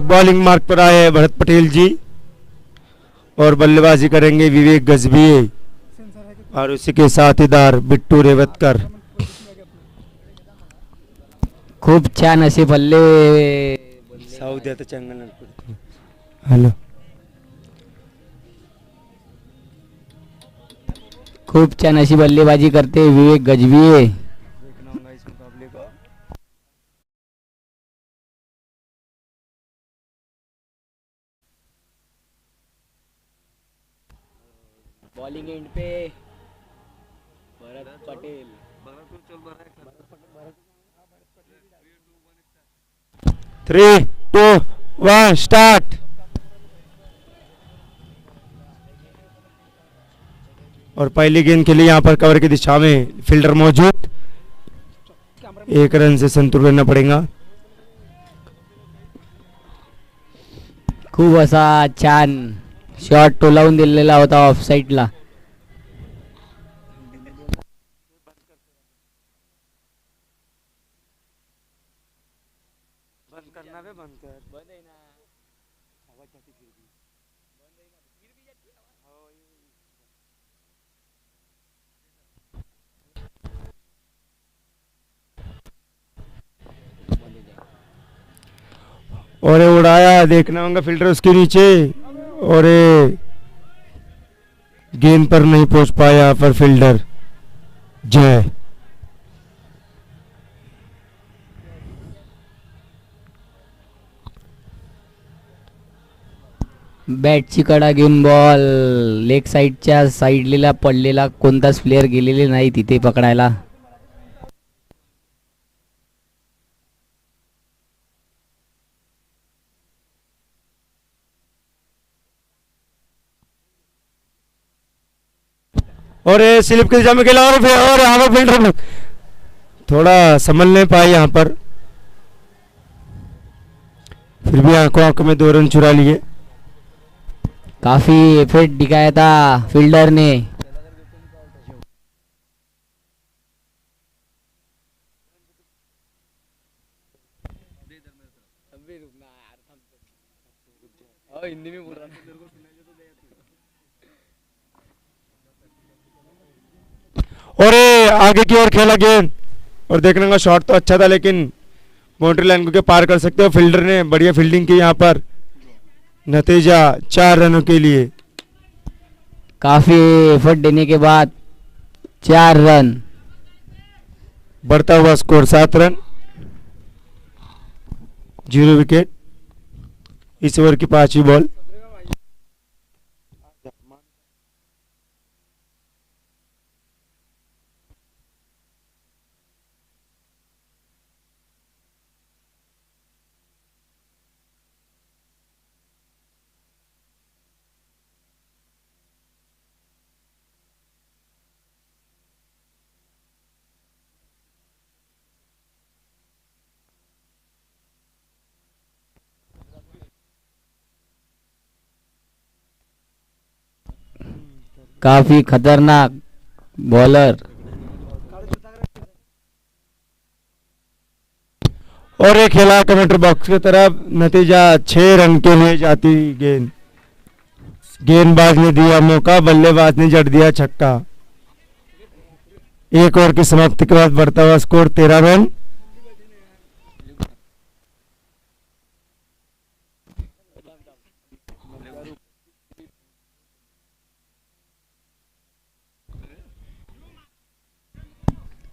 Bowling mark पर आए हैं भरत पटेल जी और बल्लेबाजी करेंगे विवेक गजभिये और उसी के साथीदार बिट्टू रेवतकर. खूप छान असे बल्ले. साऊथ आता चंगल. हॅलो. खूप छान अशी बल्लेबाजी करते विवेक गजभिये. बॉलिंग एंड पे भरत पटेल. 3, 2, 1 स्टार्ट. और पहली गेंद के लिए यहाँ पर कवर की दिशा में फील्डर मौजूद. 1 रन से संतुलन करना पड़ेगा. खूप असा छान शॉट टोलावून दिलेला होता ऑफ साईडला. और ये उड़ाया, देखना होगा फील्डर उसके नीचे और ये गेंद पर नहीं पहुंच पाया पर फील्डर जय. बॅटची कडा घेऊन बॉल लेग साईडच्या साईडला पडलेला कोणताच प्लेअर गेलेले नाही तिथे पकडायला. और ये स्लिप की दिशा में खेला और यहाँ पर फील्डर थोड़ा संभल नहीं पाए यहाँ पर. फिर भी आंखों आंखों में 2 रन चुरा लिए. काफी एफर्ट दिखाया था फील्डर ने. और आगे की ओर खेला गेंद और देखने का शॉट तो अच्छा था लेकिन बाउंड्री लाइन को पार कर सकते हो. फील्डर ने बढ़िया फील्डिंग की यहाँ पर. नतीजा 4 रनों के लिए. काफी एफर्ट देने के बाद 4 रन. बढ़ता हुआ स्कोर 7 रन 0 विकेट. इस ओवर की 5वीं बॉल. काफी खतरनाक बॉलर. और एक खेला कमेंट्री बॉक्स की तरफ. नतीजा 6 रन के लिए जाती गेंद. गेंदबाज ने दिया मौका, बल्लेबाज ने जड़ दिया छक्का. 1 ओवर की समाप्ति के बाद बढ़ता हुआ स्कोर 13 रन.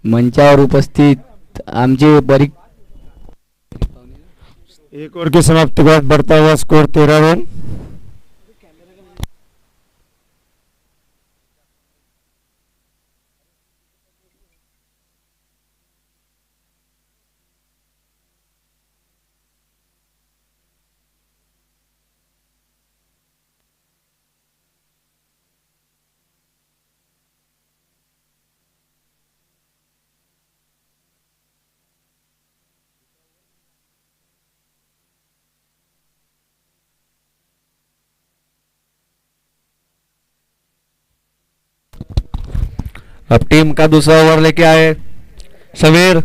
मंचावर उपस्थित आमचे बरी. 1 ओवर की समाप्ति के बाद बढ़ता हुआ स्कोर 13 रन. अब टीम का दूसरा ओवर लेके आए समीर.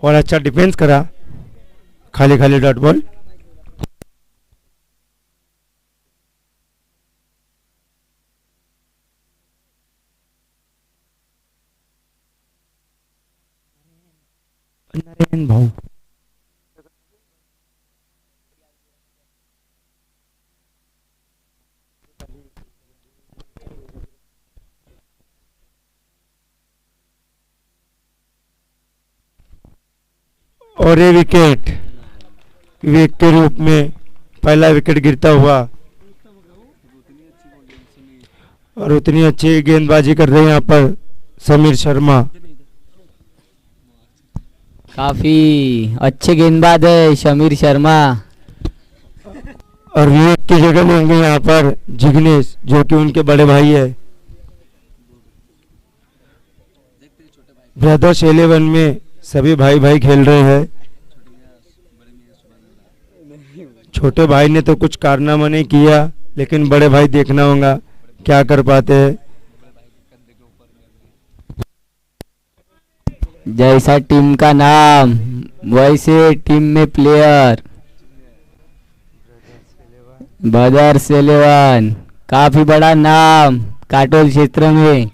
और अच्छा डिफेंस करा, खाली खाली डॉट बॉल। नरेन भाऊ और ये विकेट विकेट के रूप में पहला विकेट गिरता हुआ, और उतनी अच्छी गेंदबाजी कर रहे हैं यहाँ पर समीर शर्मा। काफी अच्छे गेंदबाज है समीर शर्मा। और विवेक की जगह लेंगे यहाँ पर जिग्नेश, जो कि उनके बड़े भाई है। ब्रदर्स 11 में सभी भाई भाई खेल रहे हैं। छोटे भाई ने तो कुछ कारनामा नहीं किया, लेकिन बड़े भाई देखना होगा क्या कर पाते हैं। जैसा टीम का नाम वैसे टीम में प्लेयर। ब्रदर्स 11 काफी बड़ा नाम काटोल क्षेत्र में।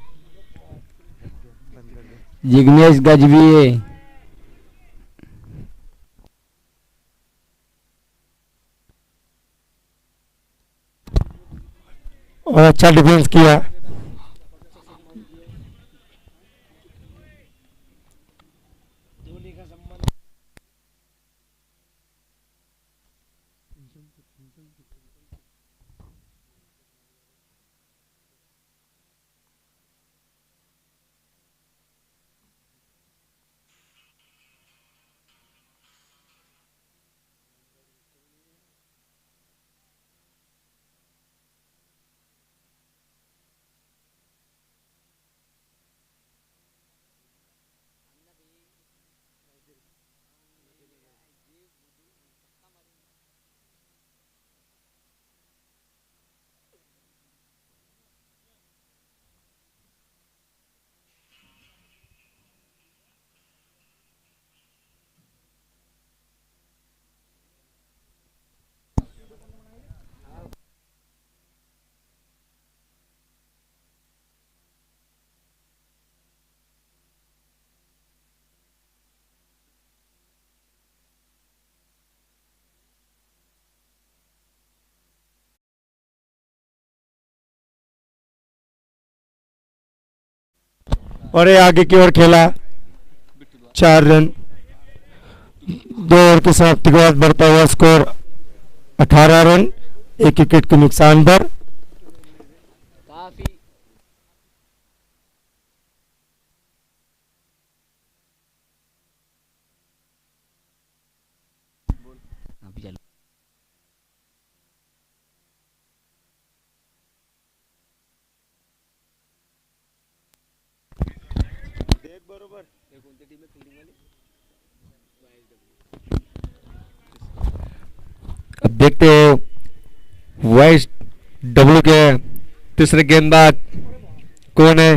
जिग्नेश गजबी और अच्छा डिफेंस किया। और ये आगे की ओर खेला, 4 रन। 2 ओवर की समाप्ति के बाद बढ़ता हुआ स्कोर 18 रन, 1 विकेट के नुकसान पर। अब देखते हो वाइस डब्ल्यू के तीसरे गेंदबाज कौन है।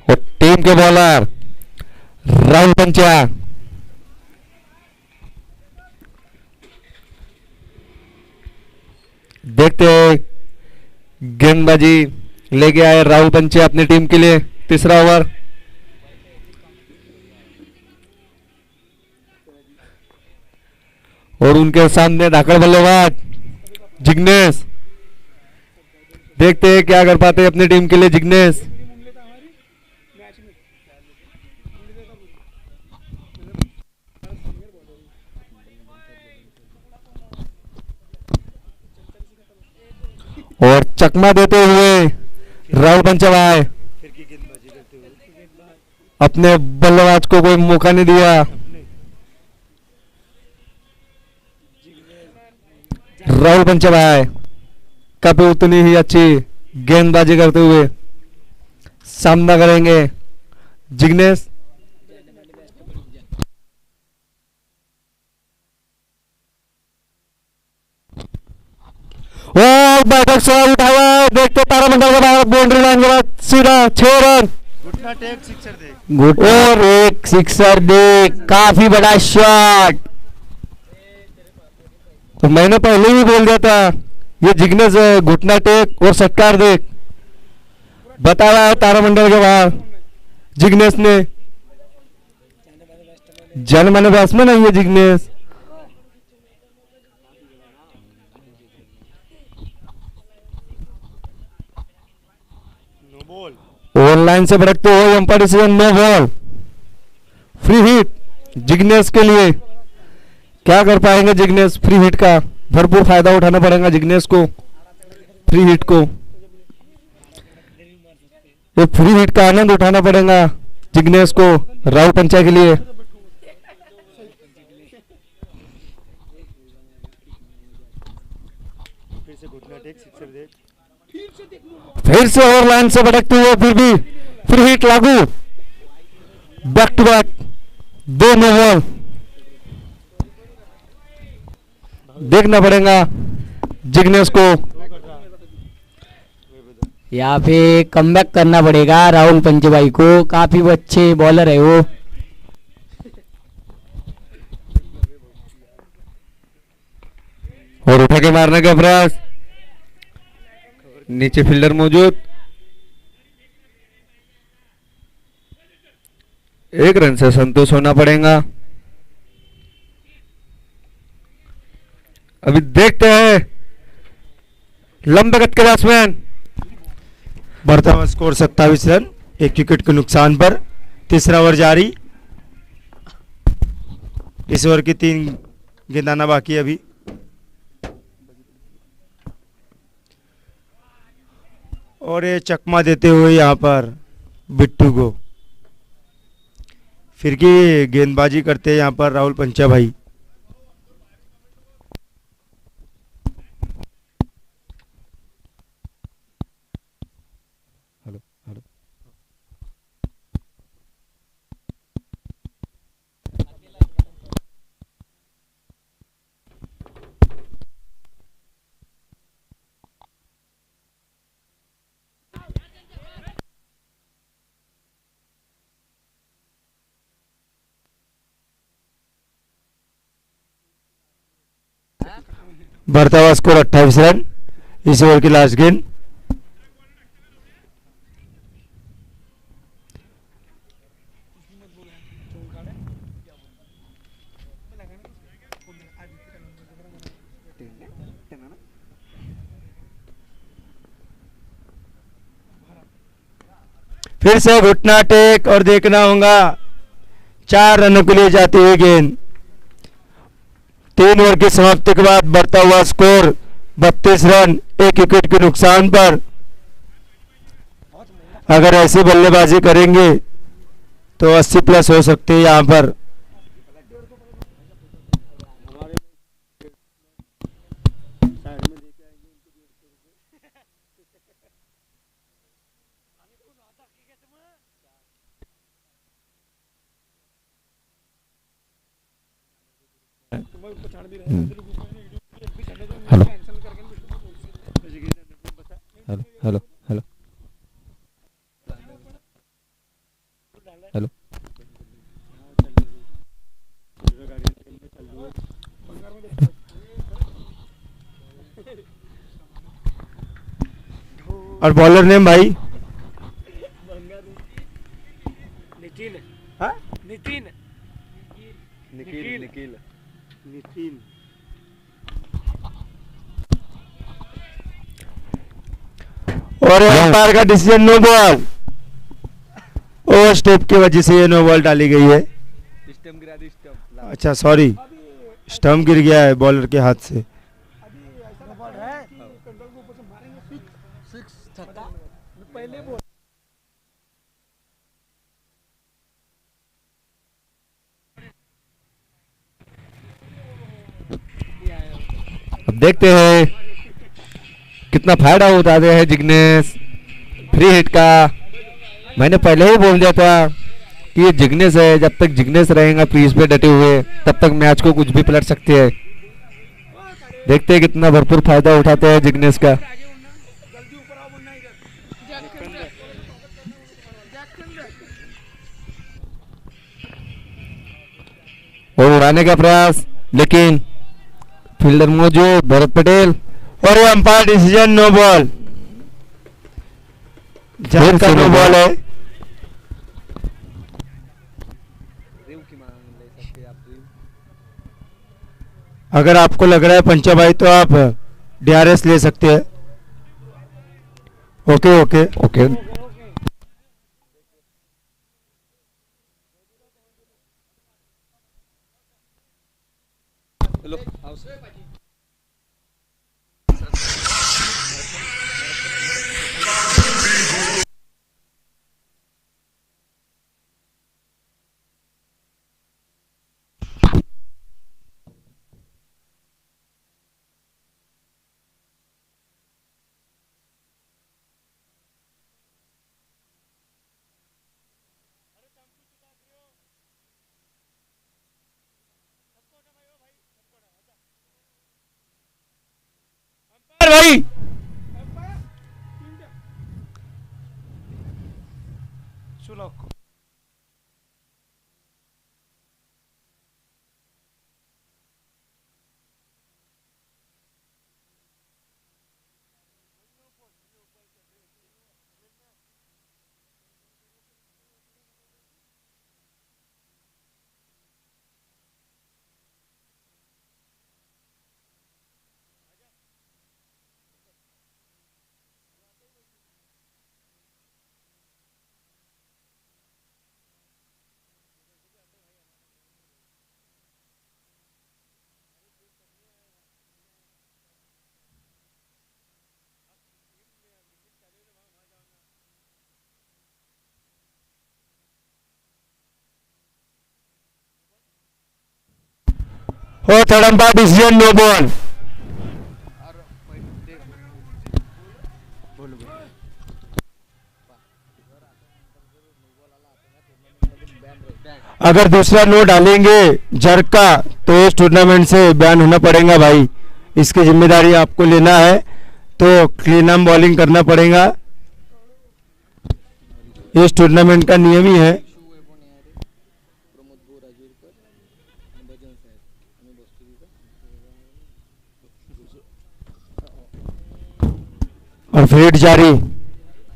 और टीम के बॉलर राहुल पंचा। देखते हैं गेंदबाजी लेके आए राहुल पंचा अपनी टीम के लिए। तीसरा ओवर और उनके सामने धाकड़ बल्लेबाज जिग्नेश। देखते हैं क्या कर पाते हैं अपनी टीम के लिए जिग्नेश। और चकमा देते हुए राहुल पंचवाय अपने बल्लेबाज को कोई मौका नहीं दिया। राहुल पंचवाय कभी उतनी ही अच्छी गेंदबाजी करते हुए सामना करेंगे जिग्नेश। और बैठक से उठाया, देखते तारामंडल के बाहर बाउंड्री लाइन के बाद सीधा 6 रन घुटना टेक सिक्सर दे। गुड और एक सिक्सर दे, काफी बड़ा शॉट। तो मैंने पहले ही बोल दिया था ये जिग्नेश है, घुटना टेक और सत्कार देख बताया है तारामंडल के बाहर जिग्नेश ने। जन माने बैट्समैन है ये जिग्नेश। No ball. ऑनलाइन से भड़कते हुए umpire decision, no ball, free hit Jignesh के लिए। क्या कर पाएंगे जिग्नेश? फ्री हिट का भरपूर फायदा उठाना पड़ेगा जिग्नेश को। फ्री हिट को, ये फ्री हिट का आनंद उठाना पड़ेगा जिग्नेश को राहुल पंचा के लिए। फिर से घुटना टेक सिक्सर दे। फिर से और लाइन से भटकते हुए फिर भी फ्री हिट लागू। Back to back 2 no ball. देखना पड़ेगा जिग्नेश को। यहाँ पे कमबैक करना पड़ेगा राहुल पंचे भाई को, काफी अच्छे बॉलर है वो। और उठा के मारने का प्रयास, नीचे फील्डर मौजूद। 1 रन से संतोष होना पड़ेगा। अभी देखते हैं लंबे कद के बैट्समैन। बढ़ता हुआ स्कोर 27 रन, 1 विकेट के नुकसान पर। तीसरा ओवर जारी। इस ओवर की 3 गेंदाना बाकी है अभी। और ये चकमा देते हुए यहाँ पर बिट्टू को। फिर की गेंदबाजी करते हैं यहाँ पर राहुल पंचा भाई। हेलो हेलो बढ़ता हुआ स्कोर 28 रन, इस ओवर की लास्ट गेंद। फिर से घुटना टेक और देखना होगा 4 रनों के लिए जाती हुई गेंद। 3 ओवर की समाप्ति के बाद बढ़ता हुआ स्कोर 32 रन, 1 विकेट के नुकसान पर। अगर ऐसी बल्लेबाजी करेंगे तो 80 प्लस हो सकते हैं यहाँ पर। Hello hello hello hello hello और बॉलर नेम भाई नितिन हाँ? नितिन निखिल निखिल नितिन। और अंपायर का डिसीजन नो बॉल। ओ स्टेप की वजह से ये नो बॉल डाली गई है। स्टंप गिरा दी, स्टंप। अच्छा सॉरी, स्टंप गिर गया है बॉलर के हाथ से। अब देखते हैं कितना फायदा उठाते हैं जिग्नेश फ्री हिट का। मैंने पहले ही बोल दिया था कि ये जिग्नेश है, जब तक जिग्नेश रहेगा क्रीज पे डटे हुए तब तक मैच को कुछ भी पलट सकते हैं। देखते हैं कितना भरपूर फायदा उठाते हैं जिग्नेश का। और उड़ाने का प्रयास, लेकिन फील्डर मौजूद भरत पटेल। और ये अंपायर डिसीजन नो बॉल, जहां का नो बॉल है। अगर आपको लग रहा है पंचा भाई तो आप डीआरएस ले सकते हैं। ओके ओके ओके भाई और third umpire decision no ball. अगर दूसरा नो डालेंगे जर्क का तो इस टूर्नामेंट से बैन होना पड़ेगा भाई। इसकी जिम्मेदारी आपको लेना है, तो क्लीन आर्म बॉलिंग करना पड़ेगा। इस टूर्नामेंट का नियम ही है। और फ्रीट जारी,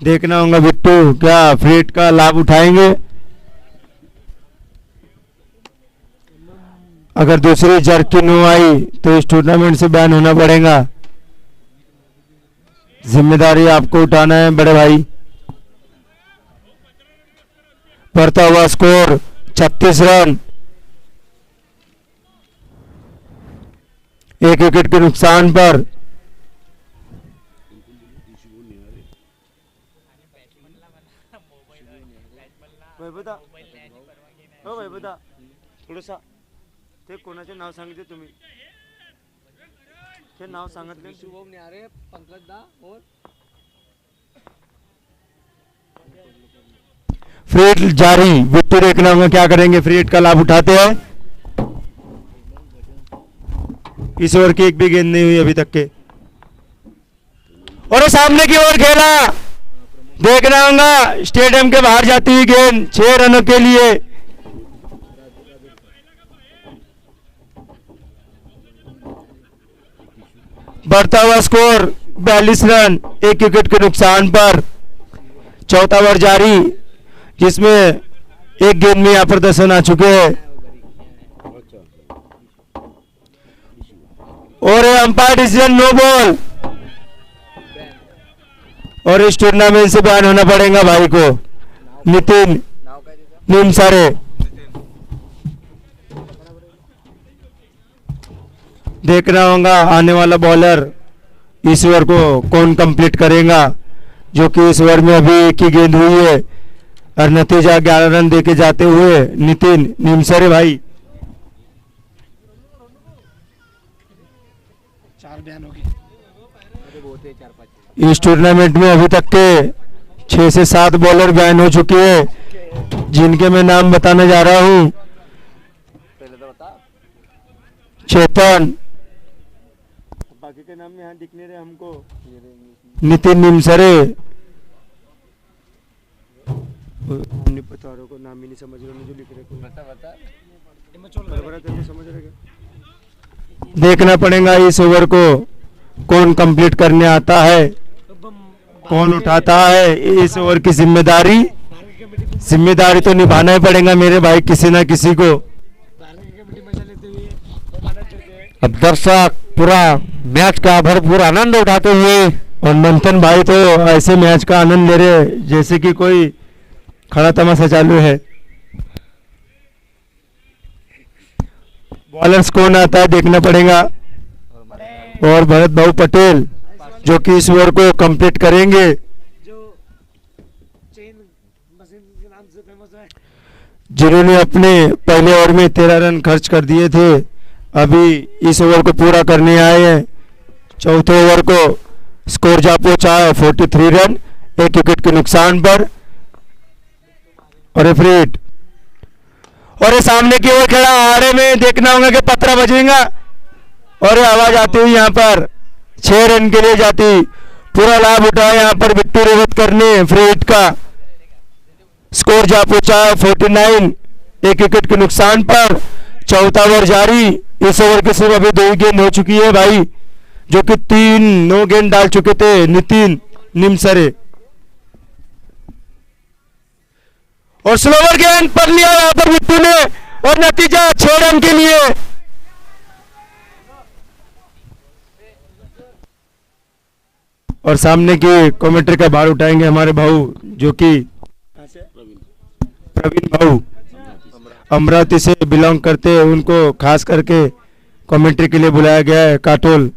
देखना होगा बिट्टू क्या फ्रीट का लाभ उठाएंगे। अगर दूसरी जर्क की नो आई तो इस टूर्नामेंट से बैन होना पड़ेगा। जिम्मेदारी आपको उठाना है बड़े भाई। बढ़ता हुआ स्कोर 36 रन, 1 विकेट के नुकसान पर। थोडंसं ते कोणाचे नाव सांगितले तुम्ही? ते नाव सांगितले शुभम न्यारे, पंकज दा और फ्रीट जारी। विट्टू देखना होगा क्या करेंगे। फ्रीट का लाभ उठाते हैं। इस ओवर की एक भी गेंद नहीं हुई अभी तक के। और सामने की ओर खेला, देखना होगा स्टेडियम के बाहर जाती हुई गेंद 6 रनों के लिए। बढ़ता हुआ स्कोर 42 रन, 1 विकेट के नुकसान पर। चौथा ओवर जारी, जिसमें एक गेंद में यहाँ पर 10 रन आ चुके हैं। और अंपायर डिसीजन नो बॉल, और इस टूर्नामेंट से बैन होना पड़ेगा भाई को, नितिन नीमसारे। देखना होगा आने वाला बॉलर इस ओवर को कौन कंप्लीट करेगा, जो कि इस ओवर में अभी एक ही गेंद हुई है और नतीजा 11 रन देके जाते हुए नितिन नीमसरे भाई। 4 बयान होगी। इस टूर्नामेंट में अभी तक के 6 से 7 बॉलर बैन हो चुके हैं, जिनके मैं नाम बताने जा रहा हूं। चेतन, बाकी के नाम यहाँ दिख नहीं रहे हमको। नितिन निमसरे, नहीं पता रहा को नाम ही नहीं समझ रहे जो लिख रहे। बराबर तेरे को समझ रहे क्या? देखना पड़ेगा इस ओवर को कौन कंप्लीट करने आता है, कौन उठाता है इस ओवर की जिम्मेदारी। जिम्मेदारी तो निभाना ही पड़ेगा मेरे भाई, किसी ना किसी को। अब दर्शक पूरा मैच का भरपूर आनंद उठाते हुए, और मंथन भाई तो ऐसे मैच का आनंद ले रहे जैसे कि कोई खड़ा तमाशा चालू है। बॉलर्स कौन आता है देखना पड़ेगा। और भरत भाऊ पटेल जो कि इस ओवर को कंप्लीट करेंगे, जो चेन मशीन के नाम से फेमस है। जिन्होंने अपने पहले ओवर में 13 रन खर्च कर दिए थे, अभी इस ओवर को पूरा करने आए हैं। चौथे ओवर को स्कोर जा पहुंचा है 43 रन, 1 विकेट के नुकसान पर। और रेफरी और ये सामने की ओर खेला आड़े में देखना होगा कि पत्रा बजेगा, और ये आवाज आती हुई यहाँ पर 6 रन के लिए जाती। पूरा लाभ उठाया यहाँ पर बिट्टू रेवत करने फ्री हिट का। स्कोर जा पहुंचा है 49, 1 विकेट के नुकसान पर। चौथा ओवर जारी। इस ओवर की सिर्फ अभी 2 गेंद हो चुकी है भाई, जो कि 3 गेंद डाल चुके थे नितिन निमसरे। और स्लोवर गेंद पर लिया यहाँ पर बिट्टू ने, और नतीजा 6 रन के लिए। और सामने की कमेंट्री का भार उठाएंगे हमारे भाऊ, जो कि प्रवीण भाऊ अमरावती से बिलोंग करते हैं। उनको खास करके कमेंट्री के लिए बुलाया गया है। काटोल,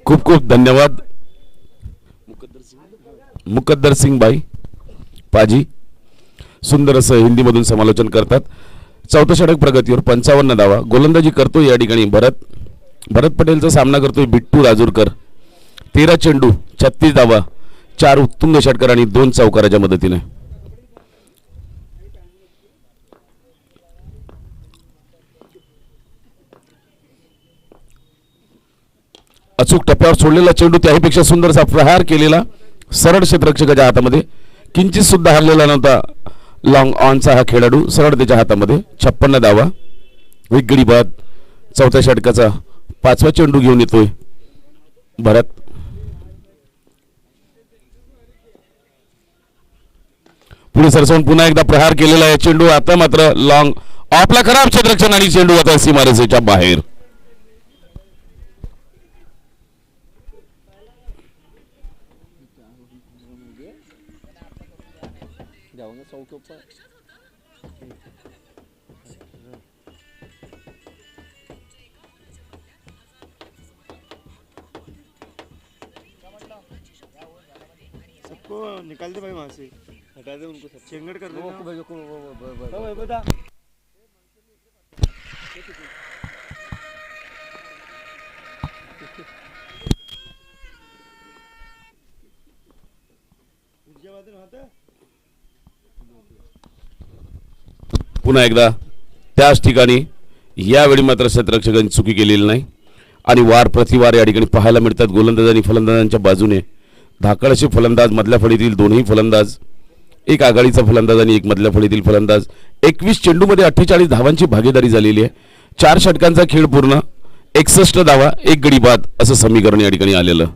खूप खूप धन्यवाद मुकद्दर सिंग भाई पाजी, सुंदर असं हिंदीमधून समालोचन करतात। चौथा षटक प्रगतीवर 55 धावा गोलंदाजी करतोय या ठिकाणी भरत पटेलचा सामना करतोय बिट्टू राजूरकर। 13 चेंडू 36 धावा, 4 उत्तुंग षटकार आणि 2 चौकाराच्या मदतीने। अचूक टप्प्यावर सोडलेला चेंडू, त्याहीपेक्षा सुंदरसा प्रहार केलेला सरळ क्षेत्ररक्षकाच्या हातामध्ये, किंचित सुद्धा हरलेला नव्हता लॉंग ऑनचा हा खेळाडू, सरळ त्याच्या हातामध्ये। 56 धावा, एक गडी बाद। चौथ्या षटकाचा 5वा चेंडू घेऊन येतोय भरत। पुढे सरसवून पुन्हा एकदा प्रहार केलेला आहे चेंडू, आता मात्र लॉंग ऑफला खराब क्षेत्ररक्षण आणि चेंडू आता सीमारेषेच्या बाहेर। सबको निकाल दे भाई वहां से, हटा दे उनको, सब चेंगड़ कर दे। पुन्हा एकदा त्याच ठिकाणी यावेळी मात्र क्षेत्ररक्षकांनी चुकी केलेली नाही आणि वार प्रतिवार या ठिकाणी पाहायला मिळतात गोलंदाज आणि फलंदाजांच्या बाजूने। धाकड असे फलंदाज, मधल्या फळीतील दोन्ही फलंदाज, एक आघाडीचा फलंदाज आणि एक मधल्या फळीतील फलंदाज। 21 चेंडूमध्ये 48 धावांची भागीदारी झालेली आहे। 4 षटकांचा खेळ पूर्ण, 61 धावा, 1 गडी बाद असं समीकरण या ठिकाणी आलेलं।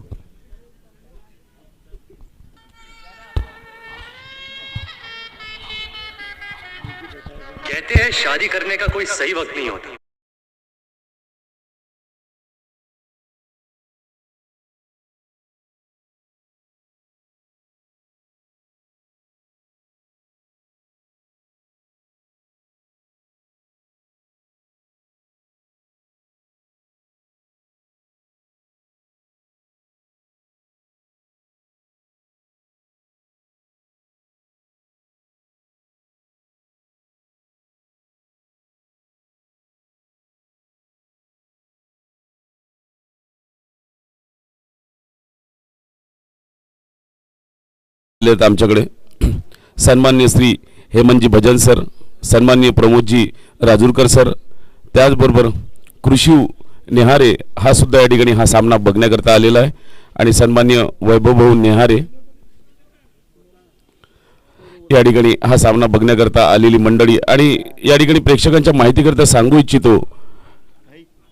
कहते हैं शादी करने का कोई सही वक्त नहीं होता। आहेत आमच्याकडे सन्माननीय श्री हेमंतजी भजन सर, सन्माननीय प्रमोदजी राजूरकर सर, त्याचबरोबर कृषी नेहारे हा सुद्धा या ठिकाणी हा सामना बघण्याकरता आलेला आहे आणि सन्माननीय वैभव भाऊ नेहारे या ठिकाणी हा सामना बघण्याकरता आलेली मंडळी. आणि या ठिकाणी प्रेक्षकांच्या माहितीकरता सांगू इच्छितो,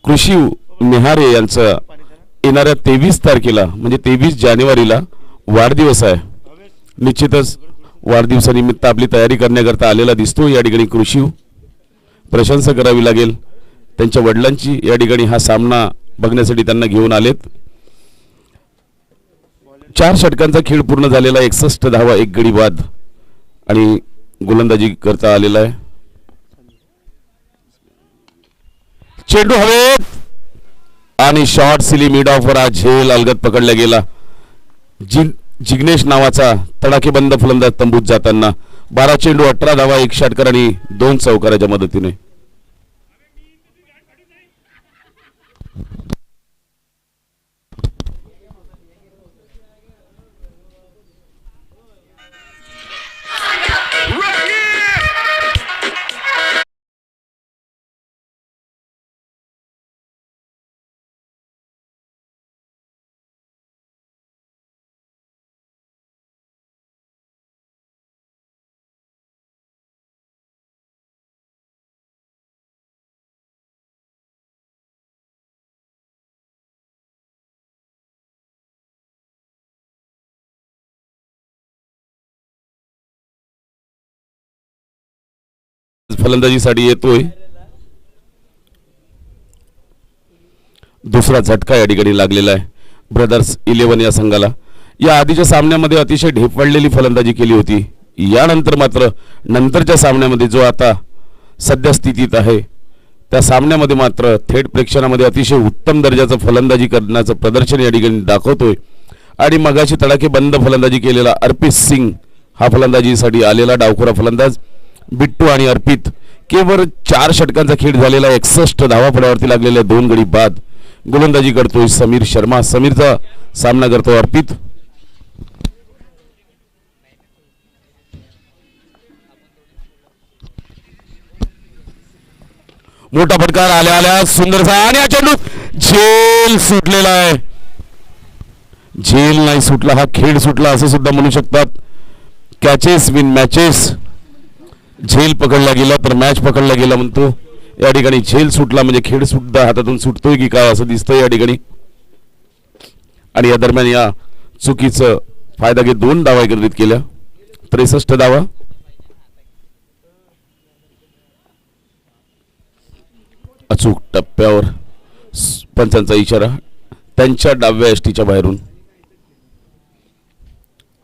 कृषी नेहारे यांचं येणाऱ्या 23 तारखेला म्हणजे 23 जानेवारीला वाढदिवस आहे. निश्चितच वाढदिवसानिमित्त आपली तयारी करण्याकरता आलेला दिसतो या ठिकाणी कृषी. प्रशंसा करावी लागेल त्यांच्या वडिलांची. या ठिकाणी हा सामना बघण्यासाठी त्यांना घेऊन आलेत. 4 षटकांचा खेळ पूर्ण झालेला, 61 धावा, 1 गडी बाद आणि गोलंदाजी करता आलेला आहे. चेंडू हवेत आणि शॉर्ट सिली मिड ऑफर हा झेल अलगद पकडला गेला. जिग्नेश नावाचा तडाखेबंद फलंदाज तंबूत जाताना 12 चेंडू 18 धावा, 1 षटकार आणि 2 चौकाराच्या मदतीने. फलंदाजीसाठी येतोय. दुसरा झटका या ठिकाणी लागलेला आहे ब्रदर्स 11 या संघाला. या आधीच्या सामन्यामध्ये अतिशय ढेपवाडलेली फलंदाजी केली होती. यानंतर मात्र नंतरच्या सामन्यामध्ये जो आता सध्या स्थितीत आहे त्या सामन्यामध्ये मात्र थेट प्रेक्षणामध्ये अतिशय उत्तम दर्जाचं फलंदाजी करण्याचं प्रदर्शन या ठिकाणी दाखवतोय. आणि मगाशी तडाखे बंद फलंदाजी केलेला अर्पित सिंग हा फलंदाजीसाठी आलेला डावखोरा फलंदाज. बिट्टू आणि अर्पित केवळ 4 षटकांचा खेळ झालेला, 61 धावा फळ्यावरती लागलेल्या, 2 गडी बाद. गोलंदाजी करतोय समीर शर्मा. समीरचा सामना करतो अर्पित. मोठा फटकार आल्या आल्या सुंदरसा आणि हा चेंडू झेल सुटलेला आहे. झेल नाही सुटला, हा खेळ सुटला असं सुद्धा म्हणू शकतात. Catches win matches. झेल पकडला गेला तर मॅच पकडला गेला म्हणतो. या ठिकाणी झेल सुटला म्हणजे खेळ सुद्धा हातातून सुटतोय की काय असं दिसतंय या ठिकाणी. आणि या दरम्यान या चुकीचं फायदा घेत 2 धावा एकत्रित केल्या, 63 धावा. अचूक टप्प्यावर पंचांचा इशारा त्यांच्या डाव्या यष्टीच्या बाहेरून.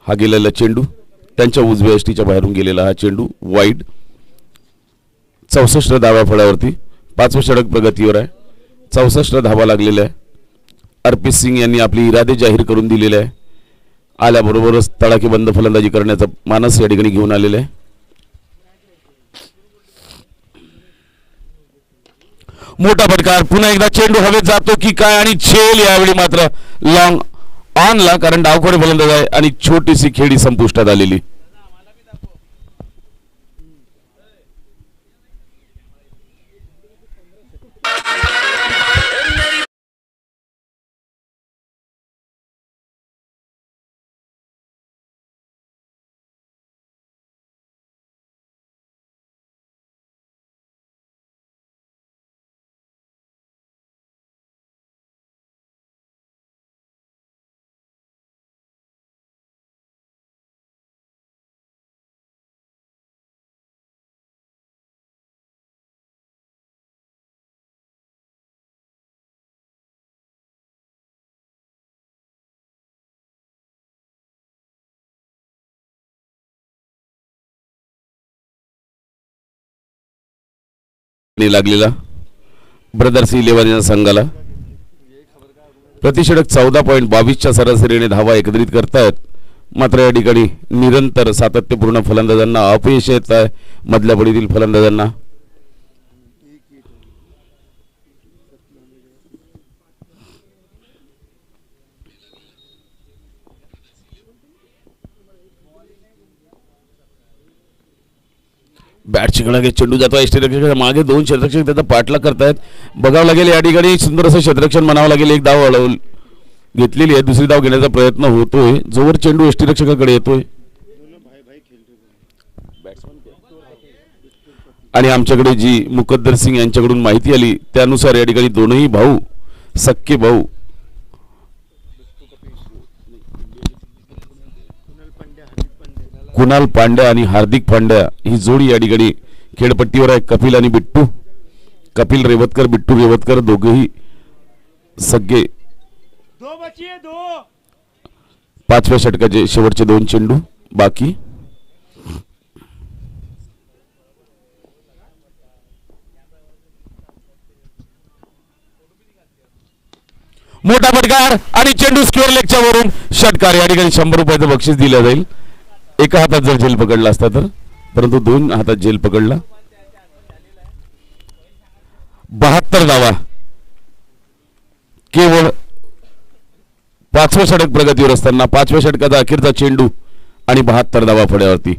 हा गेलेला चेंडू त्यांच्या उजव्या यष्टीच्या बाहेरून गेलेला हा चेंडू वाईड. 64 धावा फळ्यावरती, 5वं षटक प्रगतीवर आहे. 64 धावा लागलेल्या आहे. अर्पित सिंग यांनी आपली इरादे जाहीर करून दिलेले आहे. आल्याबरोबरच तडाखेबंद फलंदाजी करण्याचा मानस या ठिकाणी घेऊन आलेला आहे. मोठा फटकार, पुन्हा एकदा चेंडू हवेत जातो की काय आणि झेल यावेळी मात्र लॉंग ऑनला, कारण डावखोडे फलंदाज आहे आणि छोटीशी खेळी संपुष्टात आलेली. लागलेला ब्रदर्स 11 या संघाला प्रतिषटक 14.22च्या सरासरीने धावा एकत्रित करतायत. मात्र या ठिकाणी निरंतर सातत्यपूर्ण फलंदाजांना अपयश येत आहे. मधल्या फळीतील फलंदाजांना बॅटची कडे चेंडू जातो यष्टीरक्षक मागे 2 क्षेत्ररक्षक त्याचा पाठलाग करतायत. बघावं लागेल या ठिकाणी सुंदर असं क्षेत्ररक्षण म्हणावं लागेल. एक धाव अडवून घेतलेली आहे. दुसरी धाव घेण्याचा प्रयत्न होतोय जोवर चेंडू यष्टीरक्षकाकडे येतोय. आणि आमच्याकडे जी मुकद्दर सिंग यांच्याकडून माहिती आली त्यानुसार या ठिकाणी दोनही भाऊ सक्के भाऊ कुणाल पांड्या आणि हार्दिक पांड्या ही जोडी या ठिकाणी खेळपट्टीवर आहे. कपिल आणि बिट्टू, कपिल रेवतकर, बिट्टू रेवतकर दोघेही सगळे 5व्या षटकाचे शेवटचे 2 चेंडू बाकी. मोठा फटकार आणि चेंडू स्क्वेअर लेगच्या वरून षटकार. या ठिकाणी 100 रुपयाचं बक्षीस दिलं जाईल. एका हातात जर झेल पकडला असता तर, परंतु 2 हातात झेल पकडला. 72 धावा केवळ 5वं षटक प्रगतीवर असताना 5व्या षटकाचा अखेरचा चेंडू आणि 72 धावा फळ्यावरती.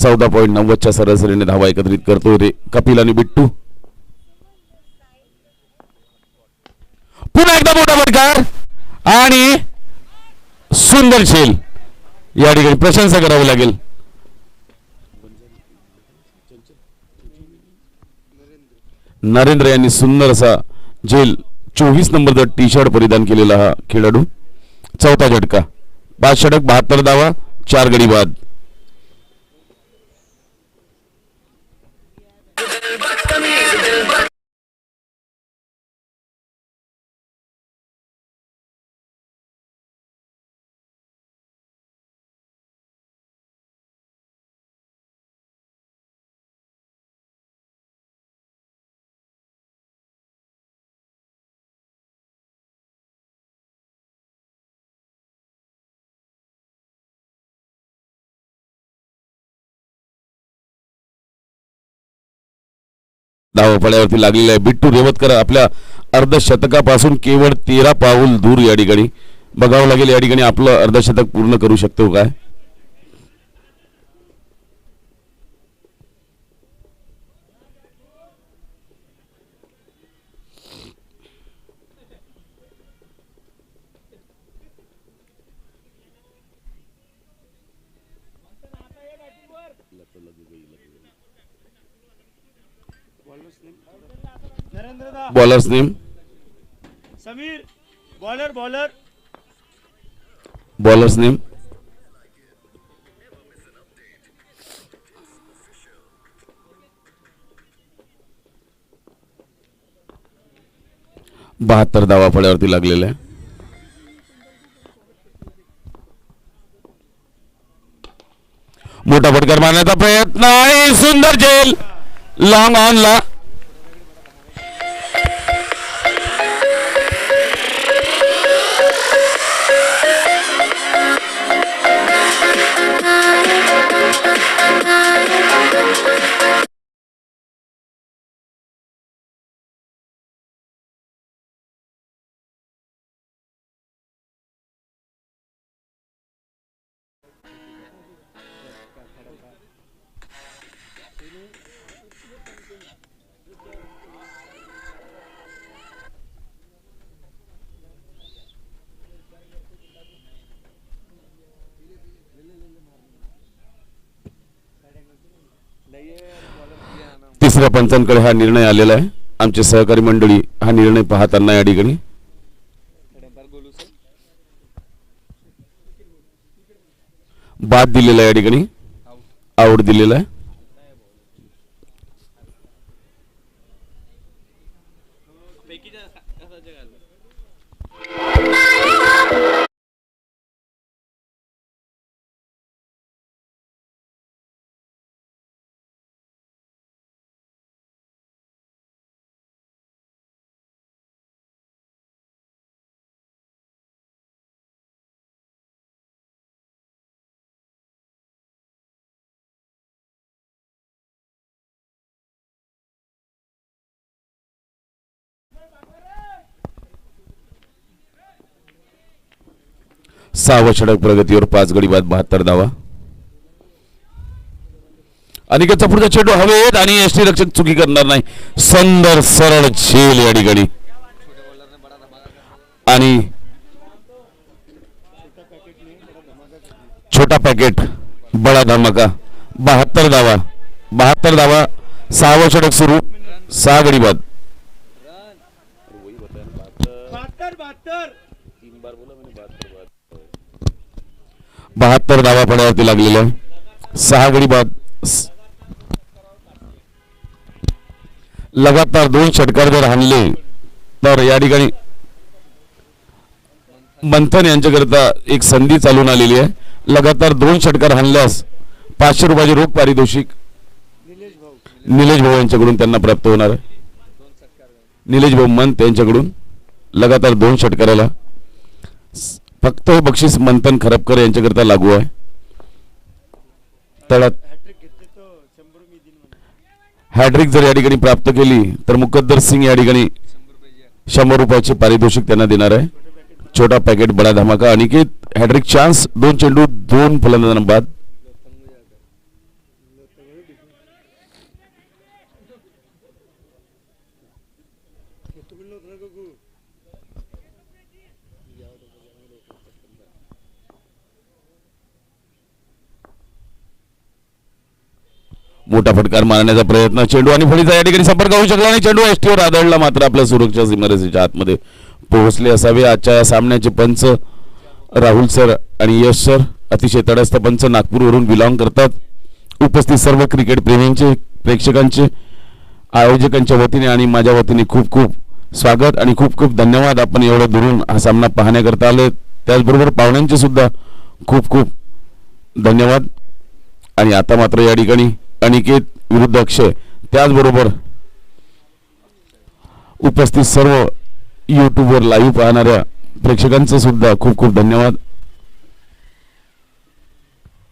14.90च्या सरासरीने धावा एकत्रित करतोय रे कपिल आणि बिट्टू. पुन्हा एकदा मोठा फटकार आणि सुंदर झेल. या ठिकाणी प्रशंसा करावी लागेल. नरेंद्र यांनी सुंदर असा झेल 24 नंबरचा टी शर्ट परिधान केलेला हा खेळाडू. 4था झटका. 5 षटक 72 धावा 4 गडी बाद. धावफळ्यावरती लागलेला आहे. बिट्टू रेवतकर आपल्या अर्धशतकापासून केवळ 13 पाऊल दूर. या ठिकाणी बघावं लागेल या ठिकाणी आपलं अर्धशतक पूर्ण करू शकतो काय. Bowlers name Sameer bowler bowler bowlers name बहात्तर धावा फळ्यावरती लागलेला आहे. मोठा फटकार मारण्याचा प्रयत्न आणि सुंदर झेल लॉंग ऑन ला. तिसऱ्या पंचांकडे हा निर्णय आलेला आहे. आमचे सहकारी मंडळी हा निर्णय पाहताना या ठिकाणी बाद दिलेला आहे. या ठिकाणी आउट दिलेला आहे. सहावं षटक प्रगतीवर 5 गडी बाद 72 धावा. अनिकेतचा पुढचा चेंडू हवेत आणि यष्टी रक्षक चुकी करणार नाही. सुंदर सरळ झेल या ठिकाणी आणि छोटा पॅकेट बडा धमाका. 72 धावा 6वा षटक सुरू. 6 गडी बाद. 72 धावा पड्यावरती लागलेल्या 6 गडी बाद. लगातार 2 षटकार जर हाणले तर या ठिकाणी मंथन यांच्याकरता एक संधी चालून आलेली आहे. लगातार 2 षटकार हाणल्यास 500 रुपयाचे रोख पारितोषिक निलेश भाऊ यांच्याकडून त्यांना प्राप्त होणार आहे. निलेश भाऊ मंथ यांच्याकडून लगातार 2 षटकाराला फक्त हे बक्षीस मंथन खरपकर यांच्याकरता लागू आहे. तळात हॅट्रिक जर या ठिकाणी प्राप्त केली तर मुकद्दर सिंग या ठिकाणी 100 रुपयाचे पारितोषिक त्यांना देणार आहे. छोटा पॅकेट बडा धमाका. Aniket hat trick chance. 2 चेंडू 2 फलंदाजांना बाद. मोठा फटकार मारण्याचा प्रयत्न. चेंडू आणि फळीचा या ठिकाणी संपर्क होऊ शकला नाही. चेंडू एसटीवर आदळला मात्र आपल्या सुरक्षा सीमारेषेच्या आतमध्ये पोहोचले असावे. आजच्या या सामन्याचे पंच राहुल सर आणि यश सर अतिशय तटस्थ पंच नागपूरवरून बिलॉंग करतात. उपस्थित सर्व क्रिकेट प्रेमींचे प्रेक्षकांचे आयोजकांच्या वतीने आणि माझ्या वतीने खूप खूप स्वागत आणि खूप खूप धन्यवाद. आपण एवढं दुरून हा सामना पाहण्याकरता आले. त्याचबरोबर पाहुण्यांचे सुद्धा खूप खूप धन्यवाद. आणि आता मात्र या ठिकाणी अनिकेत विरुद्ध अक्षय, त्याचबरोबर उपस्थित सर्व यूट्यूबवर लाईव्ह पाहणाऱ्या प्रेक्षकांचे सुद्धा खूप खूप धन्यवाद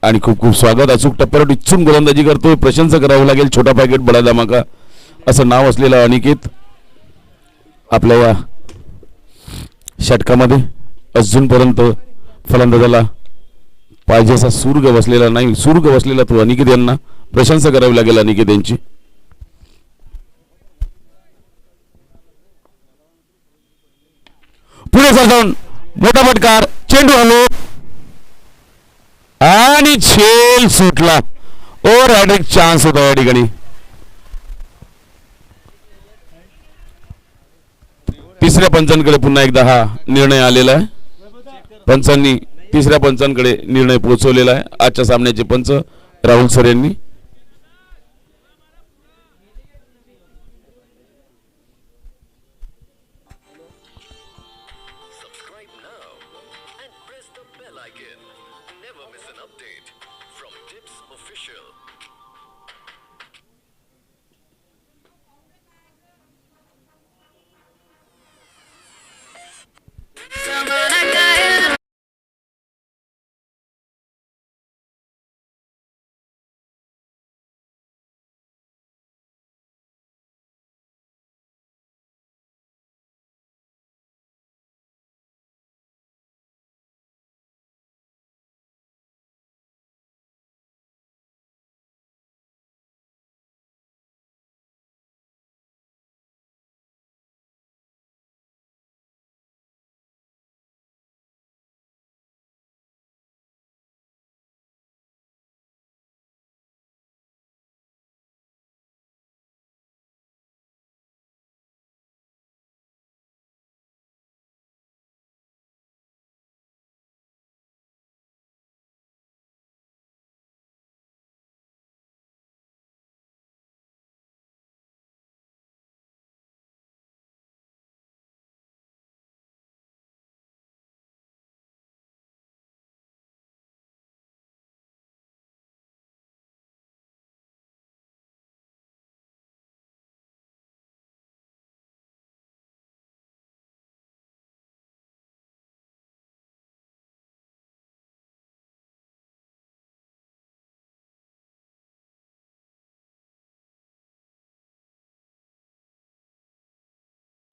आणि खूप खूप स्वागत. अचूक टप्प्यावर इच्छून गोलंदाजी करतोय, प्रशंसा करावी लागेल. छोटा पॅकेट बडा धमाका असं नाव असलेला अनिकेत आपल्या या षटकामध्ये अजूनपर्यंत फलंदाजाला पाहिजे असा सूर्ग बसलेला नाही. सूर्ग बसलेला तो अनिकेत यांना प्रशंसा करावी लागेल अनिकेत यांची. पुढे सरजाऊन मोठा फटकार, चेंडू हलो आणि झेल सुटला. ओव्हर हॅट्रिक चान्स होता या ठिकाणी. तिसऱ्या पंचांकडे पुन्हा एकदा हा निर्णय आलेला आहे. पंचांनी तिसऱ्या पंचांकडे निर्णय पोहोचवलेला आहे. आजच्या सामन्याचे पंच राहुल सर यांनी. Subscribe now and press the bell icon. Never miss an update from Tips Official.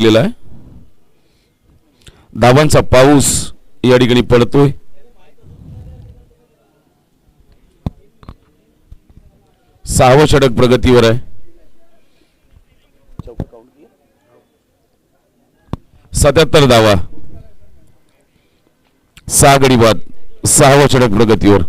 आहे. धावांचा पाऊस या ठिकाणी पडतोय. 6वं षटक प्रगतीवर आहे. 77 धावा, 6 गडी बाद. 6वं षटक प्रगतीवर.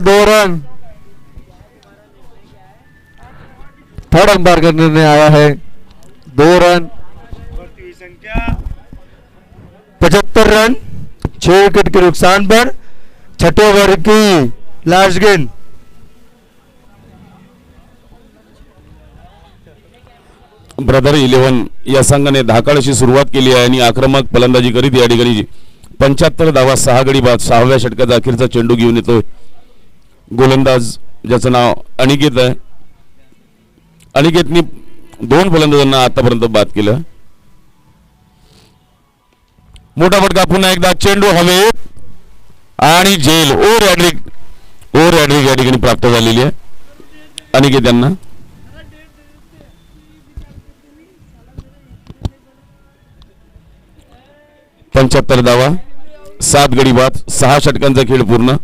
2 रन। थर्ड अंपायर का निर्णय आया है 2 रन। बढ़ती हुई संख्या 75 रन 6 विकेट के नुकसान पर। छठे ओवर की लास्ट गेंद। ब्रदर 11 या संघाने धाकाळशी सुरुवात केली आहे आणि आक्रमक फलंदाजी करीत या ठिकाणी 75 धावा 6 गडी बाद 6व्या षटकाचा अखेरचा चेंडू घेऊन येतोय गोलंदाज ज्याचं नाव अनिकेत आहे. अनिकेतनी 2 फलंदाजांना आतापर्यंत बाद केलं. मोठा फटका पुन्हा एकदा चेंडू हवेत आणि जेल ओव्हर हॅड्रिक या ठिकाणी प्राप्त झालेली आहे अनिकेत यांना. पंच्याहत्तर धावा 7 गडी बाद 6 षटकांचा खेळ पूर्ण.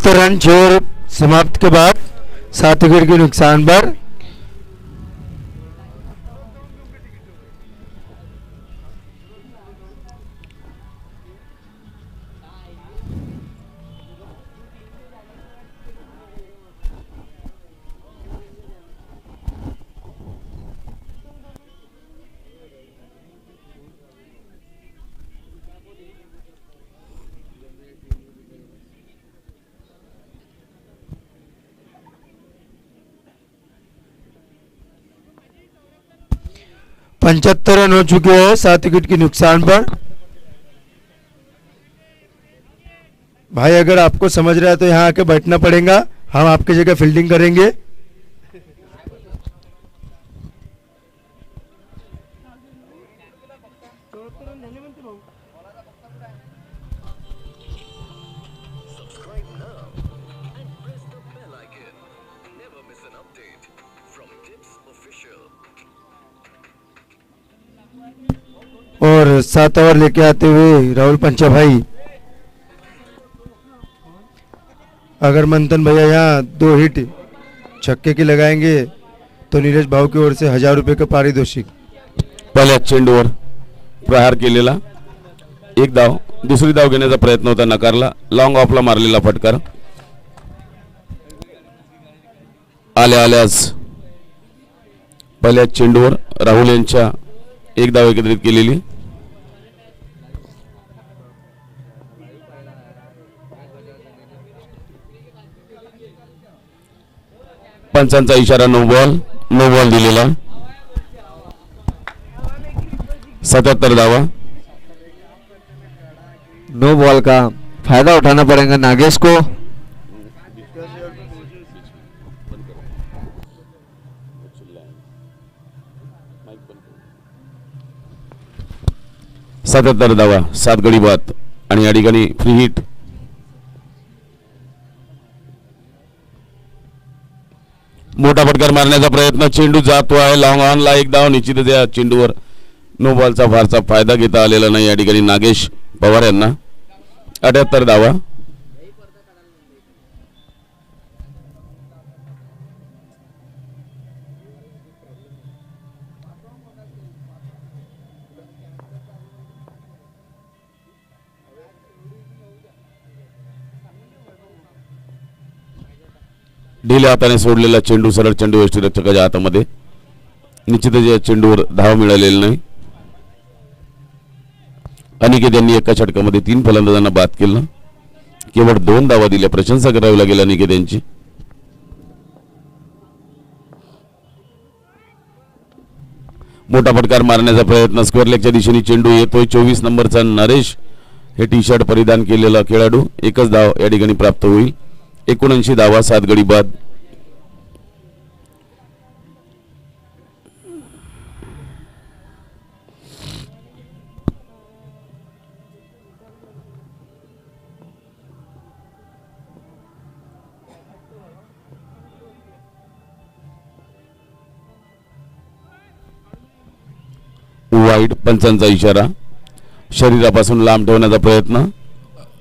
रन 6 ओवर समाप्त के बाद 7 विकेट के नुकसान पर। पंचहत्तर रन हो चुके हैं 7 विकेट के नुकसान पर। भाई अगर आपको समझ रहा है तो यहाँ आके बैठना पड़ेगा, हम आपकी जगह फील्डिंग करेंगे। Subscribe now and press the bell icon. Never miss an update from Tips Official. और 7 ओवर लेके आते हुए राहुल पंचा भाई, अगर मंथन भैया यहाँ 2 हिट छक्के की लगाएंगे तो नीरज भाऊ की ओर से 1000 रुपये का पारितोषिक। पहिल्या चेंडूवर प्रहार केलेला, एक धाव, दुसरी धाव घेण्याचा प्रयत्न होता, नकारला. लॉंग ऑफला मारलेला फटकार. आल्यास पहिल्या चेंडूवर राहुल यांच्या एक धाव एकत्रित केलेली. पंचांचा इशारा नो बॉल दिलेला. 77 धावा. नो बॉल का फायदा उठाना पड़ेगा नागेश को। सत्याहत्तर धावा 7 गडी बाद आणि या ठिकाणी फ्री हिट. मोठा फटकार मारण्याचा प्रयत्न, चेंडू जातो आहे लॉंग ऑनला. एक धाव निश्चितच या चेंडूवर नो बॉलचा फारसा फायदा घेता आलेला नाही या ठिकाणी नागेश पवार यांना. 78 धावा. ढिल्या हाताने सोडलेला चेंडू सरळ चेंडू यष्टीरक्षकाच्या हातामध्ये. निश्चितच या चेंडूवर धाव मिळालेली नाही. अनिकेत यांनी एका षटकामध्ये 3 फलंदाजांना बाद केलं. केवळ 2 धावा दिल्या. प्रशंसा करावी लागेल अनिकेत यांची. मोठा फटकार मारण्याचा प्रयत्न, स्क्वेअर लेगच्या दिशेने चेंडू येतोय. 24 नंबरचा नरेश हे टी शर्ट परिधान केलेला खेळाडू. एकच धाव या ठिकाणी प्राप्त होईल. 79 धावा 7 गडी बाद. वाईड. पंचांचा इशारा. शरीरापासून लांब ठेवण्याचा प्रयत्न.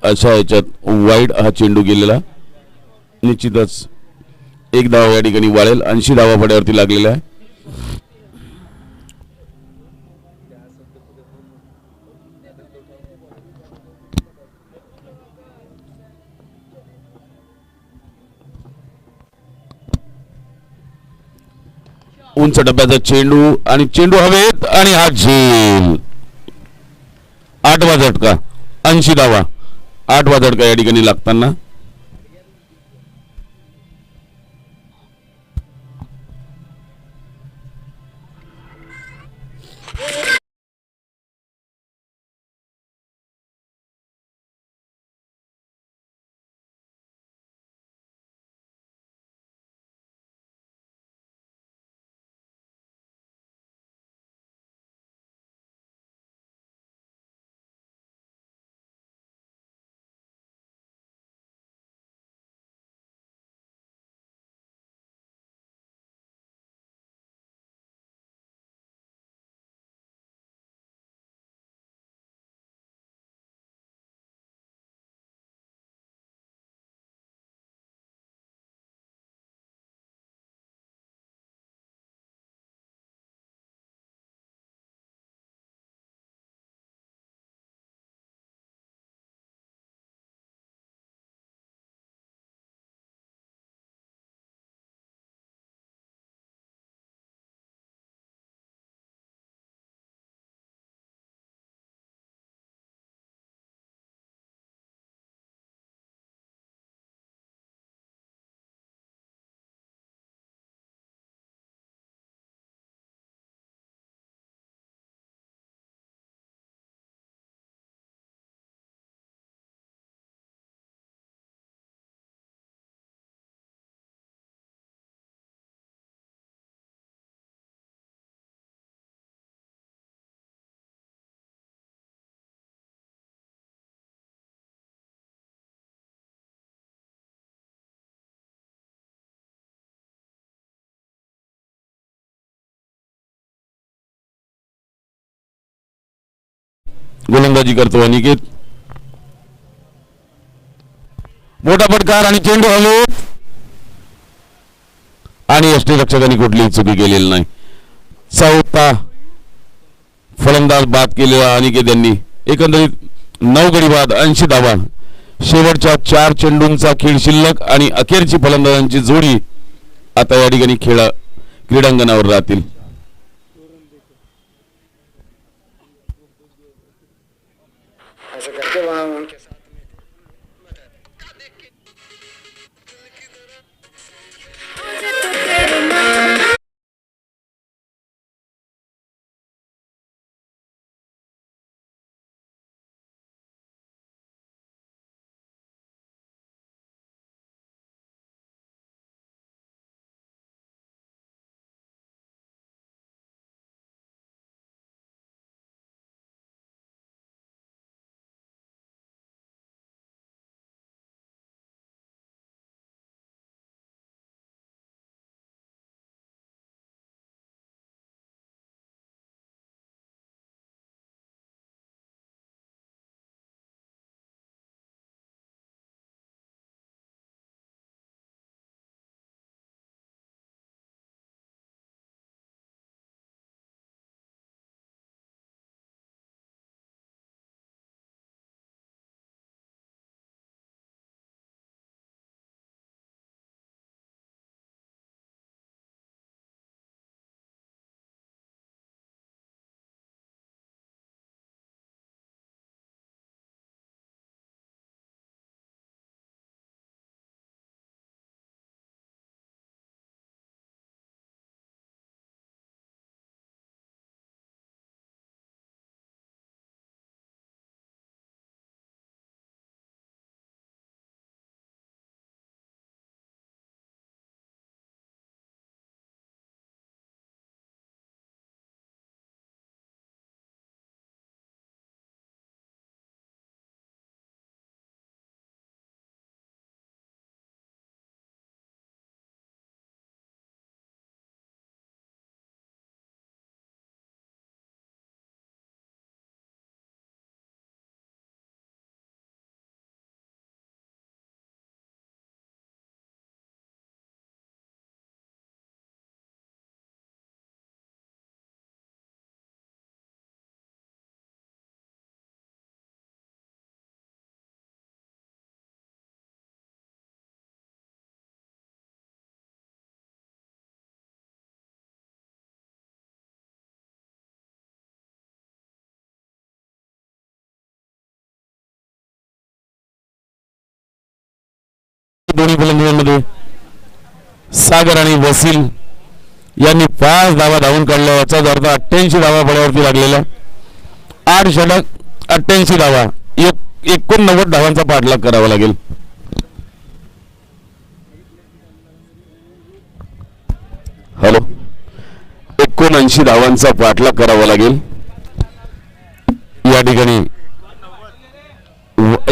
अशा याच्यात वाईड हा चेंडू गेलेला. निश्चितच एक धाव या ठिकाणी वाळेल. 80 धावा फड्यावरती लागलेल्या आहे. उंच डब्याचा चेंडू आणि चेंडू हवेत आणि हा झेल. 8वा झटका. 80 धावा. 8वा झटका या ठिकाणी लागताना गोलंदाजी करतो अनिकेत. मोठा फटकार आणि चेंडू हवेत आणि यष्टीरक्षकांनी कुठलीही चुकी केलेली नाही. चौथा फलंदाज बाद केलेला अनिकेत यांनी. एकंदरीत 9 गडी बाद 80 धावा. शेवटच्या 4 चेंडूंचा खेळ शिल्लक आणि अखेरची फलंदाजांची जोडी आता या ठिकाणी क्रीडांगणावर राहतील. ऐसा करके वहाँ उनके साथ दोन्ही फलंदाजांमध्ये सागर आणि वसील यांनी 5 धावा धावून काढल्या. याचाच अर्थ 88 धावा फळ्यावरती लागलेल्या. 8 षटक 88 धावा 89 धावांचा पाठलाग करावा लागेल. हॅलो 79 धावांचा पाठलाग करावा लागेल. या ठिकाणी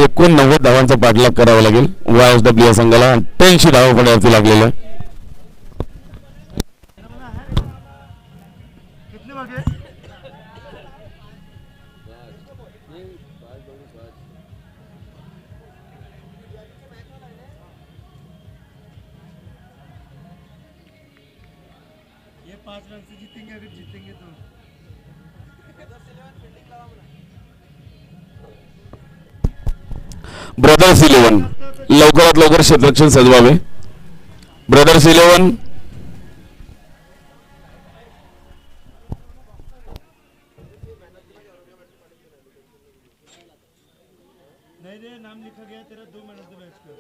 89 धावांचा पाठलाग करावा लागेल. YSW या संघाला 88 धावा फळ्यावरती लागलेल्या. ये 5 रन से जीतेंगे, अगर जीतेंगे तो ब्रदर्स 11 लवकरात लवकर क्षेत्ररक्षण सजवावे. ब्रदर्स 11 नहीं रे, नाम लिखा गया तेरा 2 मैन ऑफ द मैच का.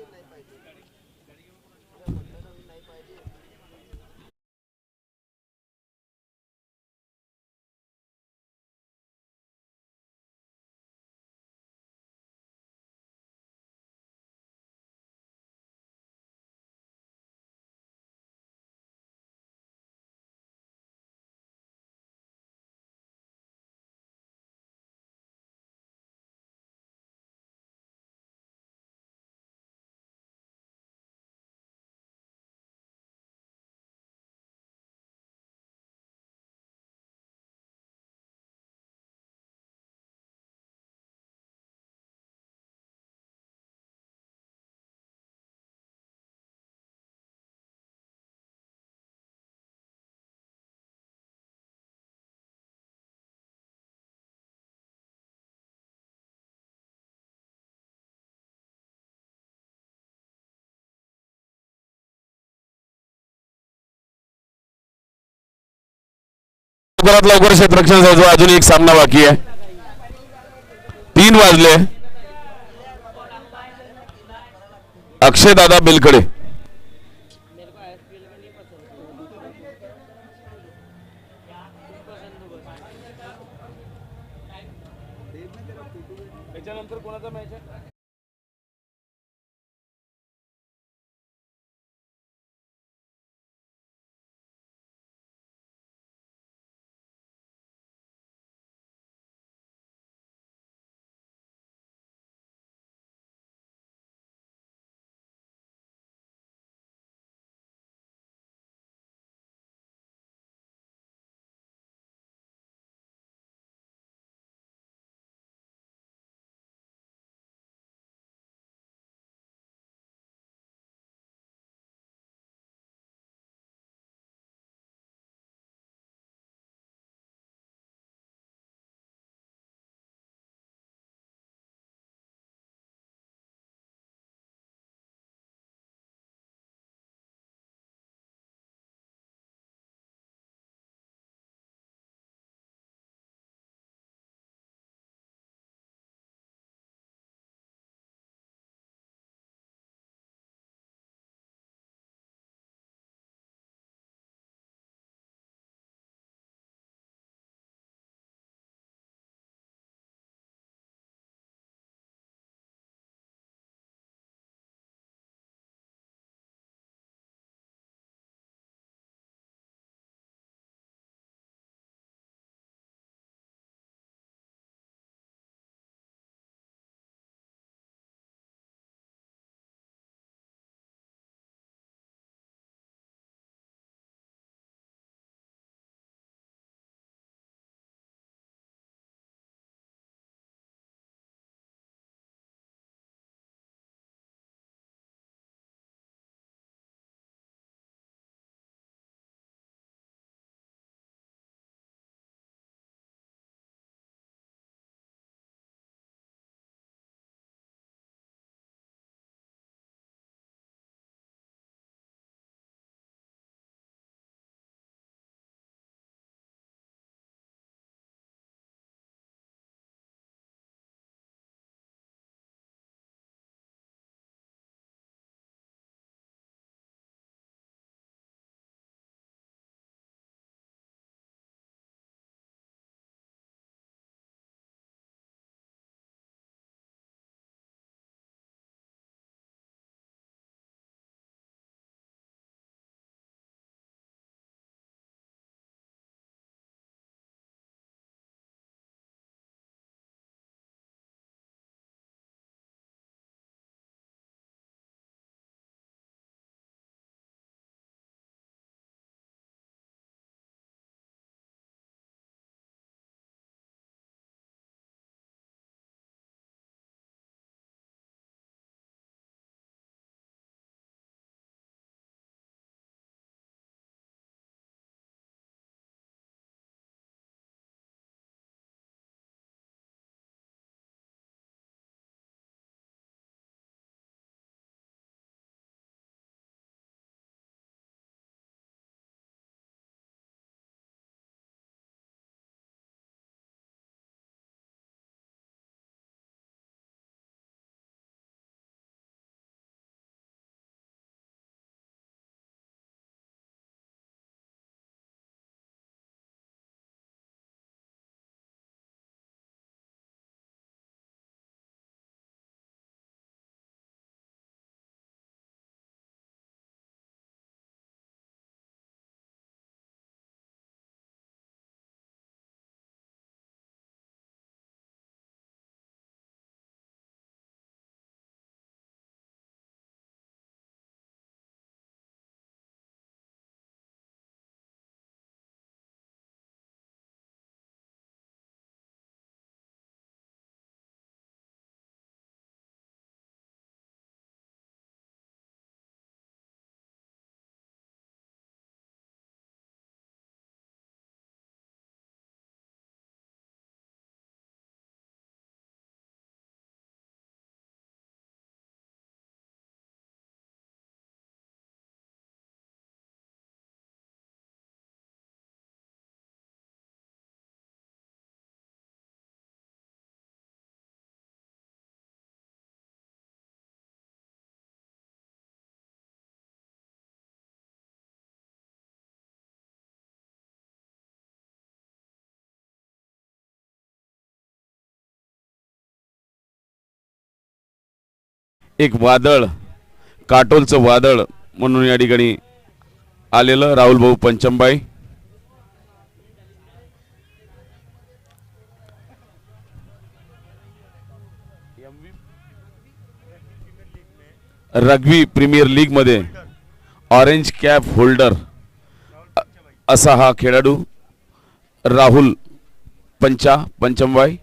लवकरात लवकर क्षेत्ररक्षण सजवा. अजून एक सामना बाकी आहे. 3 वाजले. अक्षय दादा बेलकडे त्याच्यानंतर कोणाचा मॅच आहे? एक वादळ, काटोलचं वादळ म्हणून या ठिकाणी आलेलं राहुल भाऊ पंचमबाई. रग्बी प्रीमियर लीग मध्ये ऑरेंज कॅप होल्डर असा हा खेळाडू राहुल पंचमबाई.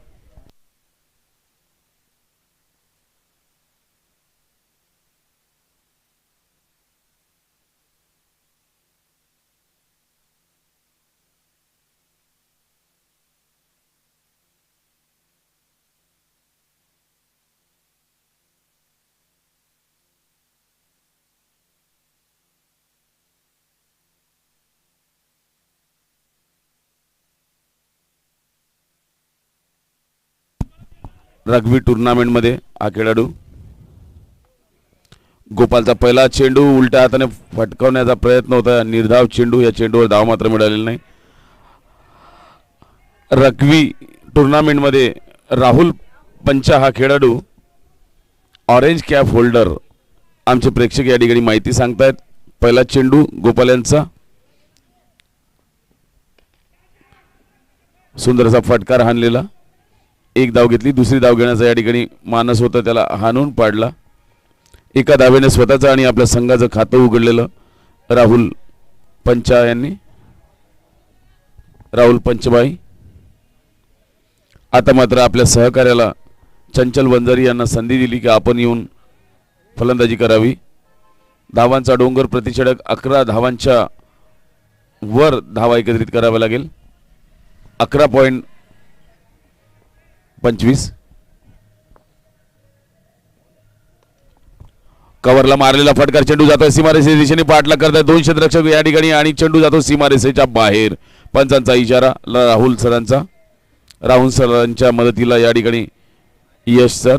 रग्बी टुर्नामेंट मध्ये हा खेळाडू गोपालचा पहिला चेंडू उलट्या हाताने फटकावण्याचा प्रयत्न होता. निर्धाव चेंडू, या चेंडूवर धाव मात्र मिळालेला नाही. रग्बी टुर्नामेंट मध्ये राहुल पंचा हा खेळाडू ऑरेंज कॅप होल्डर. आमचे प्रेक्षक या ठिकाणी माहिती सांगतायत. पहिला चेंडू गोपाल यांचा, सुंदरसा फटकार हाणलेला. एक धाव घेतली, दुसरी धाव घेण्याचा या ठिकाणी मानस होता, त्याला हाणून पाडला. एका धावेने स्वतःचं आणि आपल्या संघाचं खातं उघडलेलं राहुल पंचा यांनी. राहुल पंचबाई आता मात्र आपल्या सहकार्याला चंचल वंजारी यांना संधी दिली की आपण येऊन फलंदाजी करावी. धावांचा डोंगर प्रतिषेधक 11 धावांच्या वर धावा एकत्रित कराव्या लागेल. 11.25. कव्हरला मारलेला फटकार, चेंडू जातोय सीमारेषेच्या दिशेने, पाठलाग करताय 2 क्षेत्ररक्षक या ठिकाणी आणि चेंडू जातो सीमारेषेच्या बाहेर. पंचांचा इशारा राहुल सरांच्या मदतीला या ठिकाणी यश सर.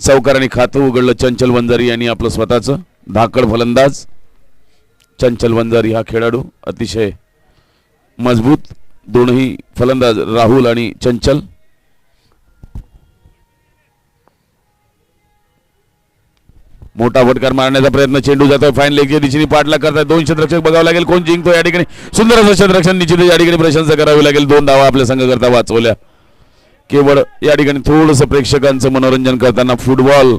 चौकाराने खातं उघडलं चंचल वंजारी यांनी आपलं स्वतःचं. धाकड फलंदाज चंचल वंजारी हा खेळाडू अतिशय मजबूत. दोनही फलंदाज राहुल आणि चंचल. मोठा फटकार मारण्याचा प्रयत्न, चेंडू जातोय फाईन लेगच्या दिशेने, पाठलाग करताय 2 क्षेत्ररक्षक. बघावं लागेल कोण जिंकतो या ठिकाणी. सुंदर असं क्षेत्ररक्षण निश्चित या ठिकाणी प्रशंसा करावी लागेल. 2 धावा आपल्या संघाकरता वाचवल्या. केवळ या ठिकाणी थोडंसं प्रेक्षकांचं मनोरंजन करताना फुटबॉल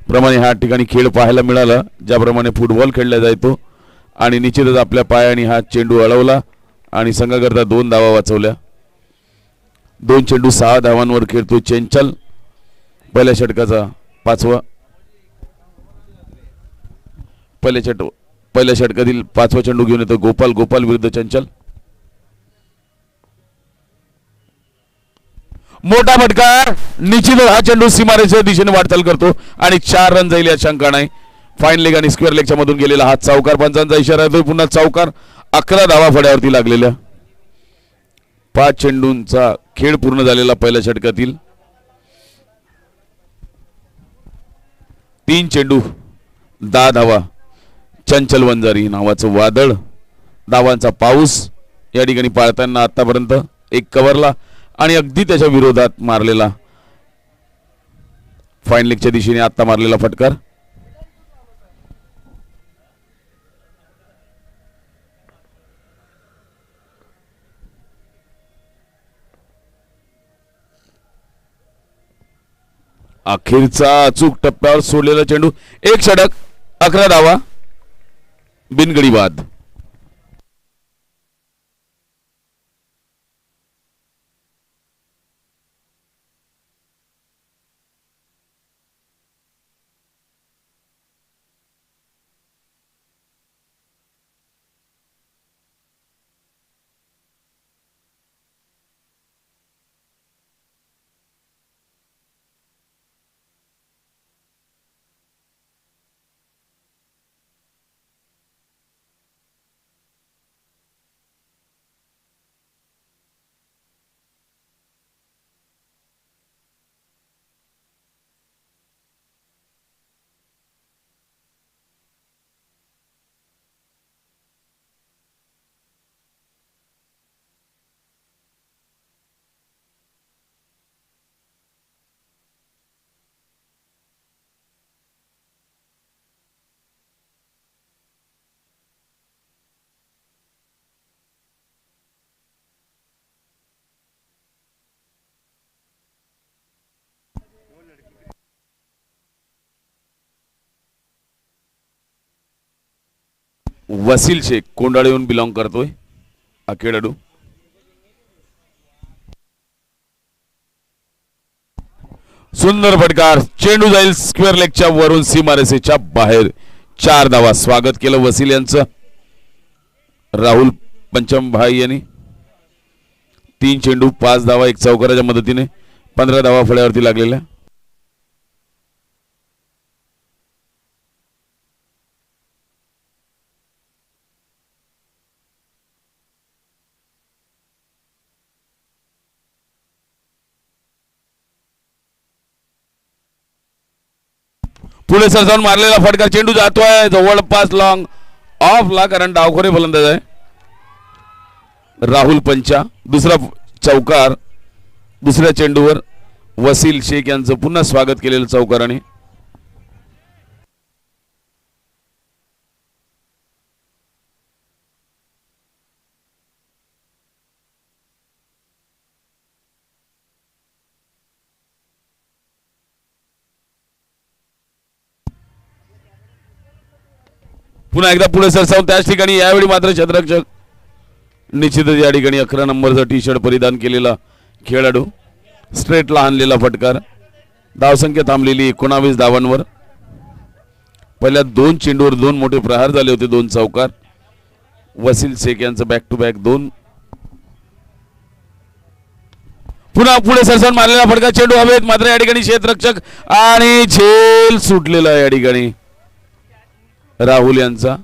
प्रमाणे ह्या ठिकाणी खेळ पाहायला मिळाला, ज्याप्रमाणे फुटबॉल खेळला जातो. आणि निश्चितच आपल्या पायाने हा चेंडू अडवला आणि संघाकरता 2 धावा वाचवल्या. 2 चेंडू 6 धावांवर खेळतो चंचल. पहिल्या षटकाचा 5वा, पहिल्या षटकातील 5वा चेंडू घेऊन येतो गोपाल विरुद्ध चंचल. मोठा फटकार, निश्चित हा चेंडू सीमारेषेच्या दिशेने वाटचाल करतो आणि 4 रन जाईल या शंका नाही. फाईन लेग आणि स्क्वेअर लेगच्या मधून गेलेला हा चौकार. पंचांचा इशारा येतोय पुन्हा चौकार. 11 धावा फड्यावरती लागलेल्या. 5 चेंडूंचा खेळ पूर्ण झालेला पहिल्या षटकातील. 3 चेंडू 10 धावा. चंचल वंजारी नावाचं वादळ, धावांचा पाऊस या ठिकाणी पाळताना आतापर्यंत एक कव्हरला आणि अगदी त्याच्या विरोधात मारलेला फाईन लेगच्या दिशेने आता मारलेला फटकार. अखेरचा अचूक टप्प्यावर सोडलेला चेंडू. 1 षटक 11 धावा बिनगडी बाद. वसील शेख कोंडाळीहून बिलॉंग करतोय हा खेळाडू. सुंदर फटकार, चेंडू जाईल स्क्वेअर लेगच्या वरून सीमारेषेच्या बाहेर. 4 धावा. स्वागत केलं वसील यांचं राहुल पंचम भाई यांनी. 3 चेंडू 5 धावा 1 चौकाराच्या मदतीने 15 धावा फळ्यावरती लागलेल्या. पुढे सरसावून मारलेला फटका, चेंडू जातोय जवळपास लॉंग ऑफला, कारण डावखोरे फलंदाज आहे राहुल पंचा. दुसरा चौकार दुसऱ्या चेंडूवर वसील शेख यांचं पुन्हा स्वागत केलेलं चौकाराने. पुन्हा एकदा पुढे सरसावून त्याच ठिकाणी. यावेळी मात्र क्षेत्ररक्षक निश्चितच या ठिकाणी 11 नंबरचा टी शर्ट परिधान केलेला खेळाडू. स्ट्रेटला आणलेला फटकार. धावसंख्या थांबलेली 19 धावांवर. पहिल्या 2 चेंडूवर 2 मोठे प्रहार झाले होते, 2 चौकार. वसील शेख यांचं बॅक टू बॅक 2. पुन्हा पुढे सरसावून मारलेला फटका, चेंडू हवेत, मात्र या ठिकाणी क्षेत्ररक्षक आणि झेल सुटलेला या ठिकाणी राहुल यांचा.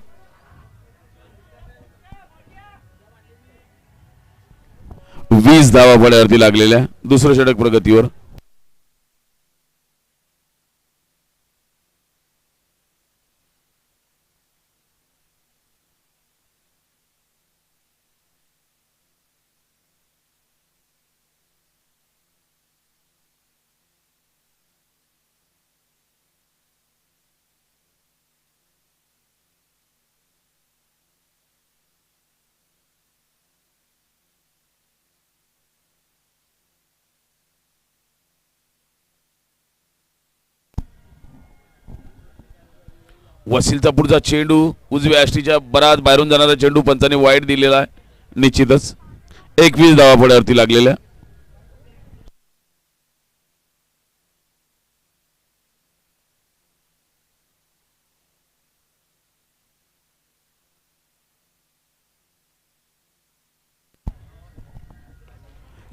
वीस धावा फळ्यावरती लागलेल्या. दुसरं षटक प्रगतीवर. वसीलचा पुढचा चेंडू उजव्या आष्टीच्या बराच बाहेरून जाणारा चेंडू पंचाने वाईट दिलेला आहे. निश्चितच 21 धावा फळ्यावरती लागलेल्या.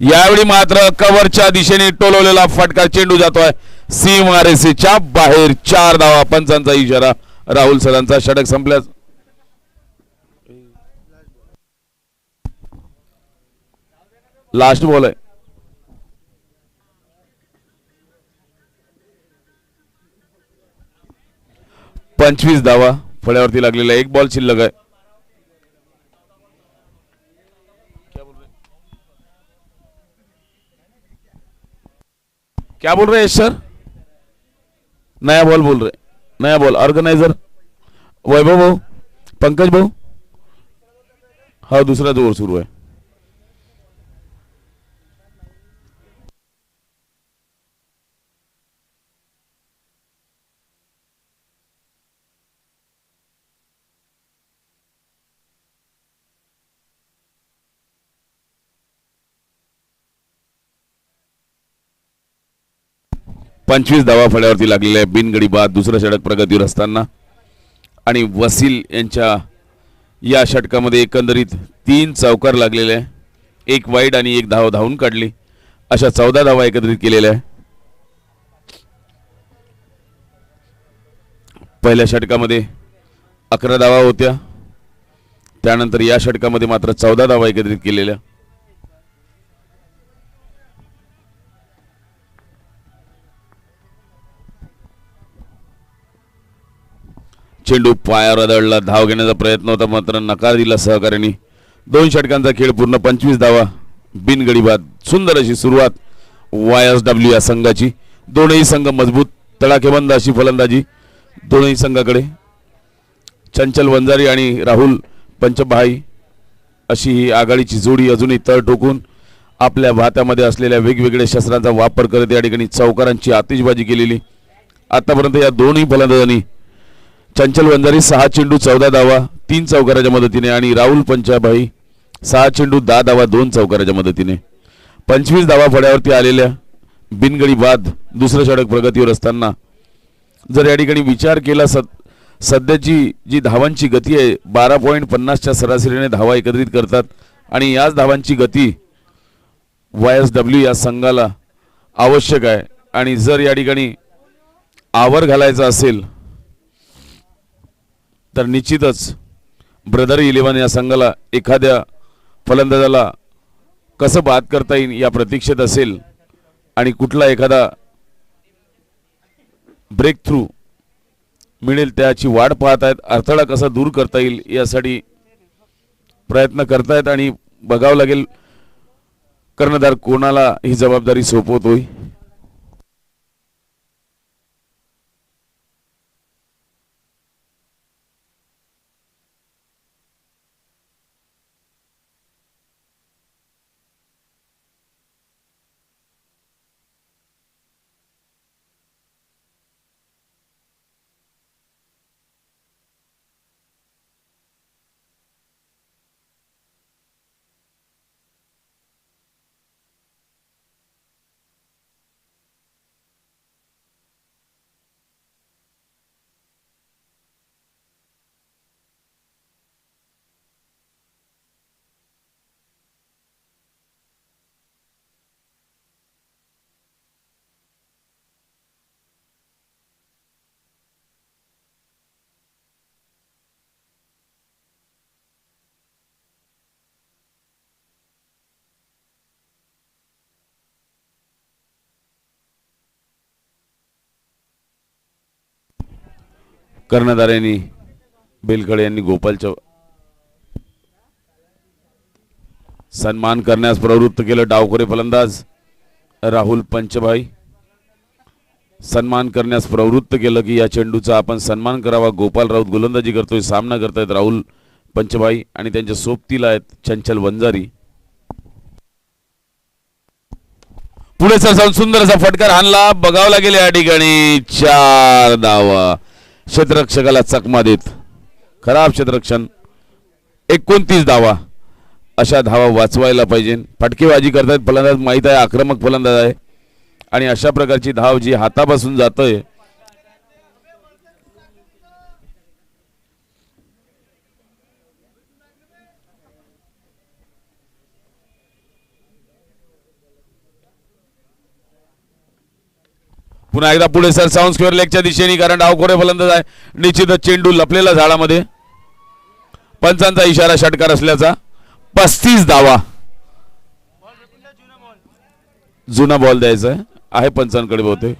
यावेळी मात्र कव्हरच्या दिशेने टोलवलेला फटका, चेंडू जातोय सीमारेषेच्या बाहेर. 4 धावा. पंचांचा इशारा राहुल सरांचा. षटक संपल्यास लास्ट बॉल आहे. पंचवीस धावा फळ्यावरती लागलेला. 1 बॉल शिल्लक आहे. क्या बोल रहे हैं सर? नया बॉल बोल रहे. नया बॉल. ऑर्गेनाइजर वैभव भाऊ, पंकज भाऊ. हा दुसरा ओव्हर सुरू आहे. पंचवीस धावा फळ्यावरती लागलेल्या आहे. बिनगडी बाद. दुसरं षटक प्रगतीवर असताना आणि वसील यांच्या या षटकामध्ये एकंदरीत 3 चौकार लागलेले आहे. 1 वाईड आणि 1 धाव धावून काढली. अशा 14 धावा एकत्रित केलेल्या आहे. पहिल्या षटकामध्ये 11 धावा होत्या. त्यानंतर या षटकामध्ये मात्र 14 धावा एकत्रित केलेल्या. चेंडू पायावर आदळला. धाव घेण्याचा प्रयत्न होता, मात्र नकार दिला सहकार्याने. 2 षटकांचा खेळ पूर्ण. 25 धावा बिनगडी बाद. सुंदर अशी सुरुवात YSW या संघाची. दोनही संघ मजबूत तडाखेबंद अशी फलंदाजी दोनही संघाकडे. चंचल वंजारी आणि राहुल पंचभाई अशी ही आघाडीची जोडी अजूनही तळ ठोकून आपल्या भात्यामध्ये असलेल्या वेगवेगळ्या शस्त्रांचा वापर करत या ठिकाणी चौकारांची आतिषबाजी केलेली. आतापर्यंत या दोन्ही फलंदाजांनी चंचल वंजारी 6 चेंडू 14 धावा 3 चौकाराच्या मदतीने आणि राहुल पंचाभाई 6 चेंडू 10 धावा 2 चौकाराच्या मदतीने 25 धावा फळ्यावरती आलेल्या बिनगडी बाद दुसरं षटक प्रगतीवर असताना जर या ठिकाणी विचार केला सध्याची जी धावांची गती आहे 12.50च्या सरासरीने धावा एकत्रित करतात आणि याच धावांची गती YSW या संघाला आवश्यक आहे आणि जर या ठिकाणी आवर घालायचा असेल तर निश्चितच ब्रदर 11 या संघाला एखाद्या फलंदाजाला कसं बाद करता येईल या प्रतीक्षेत असेल आणि कुठला एखादा ब्रेक थ्रू मिळेल त्याची वाट पाहत आहेत अडथळा कसा दूर करता येईल यासाठी प्रयत्न करतायत आणि बघावं लागेल कर्णधार कोणाला ही जबाबदारी सोपवतोय. कर्णधारांनी बेलखडे यांनी गोपालचा सन्मान करण्यास प्रवृत्त केलं. डावखोरे फलंदाज राहुल पंचभाई सन्मान करण्यास प्रवृत्त केलं की या चेंडूचा आपण सन्मान करावा. गोपाल राऊत गोलंदाजी करतोय, सामना करतायत राहुल पंचभाई आणि त्यांच्या सोबतीला आहेत चंचल वंजारी. पुढे सरसावून सुंदर असा फटकार हाणला, बघावं लागेल या ठिकाणी 4 धावा. क्षेत्ररक्षकाला चकमा देत खराब क्षेत्ररक्षण. 29 धावा अशा धावा वाचवायला पाहिजे. फटकेबाजी करतायत फलंदाज, माहीत आहे आक्रमक फलंदाज आहे आणि अशा प्रकारची धाव जी हातापासून जातोय पुन्हा एकदा पुढे सर साऊंड स्क्वेअर लेगच्या दिशेने, कारण डावखोरे फलंदाज आहे. निश्चितच चेंडू लपलेला झाडामध्ये. पंचांचा इशारा षटकार असल्याचा. 35 धावा. जुना बॉल द्यायचा आहे पंचांकडे बहुतेक.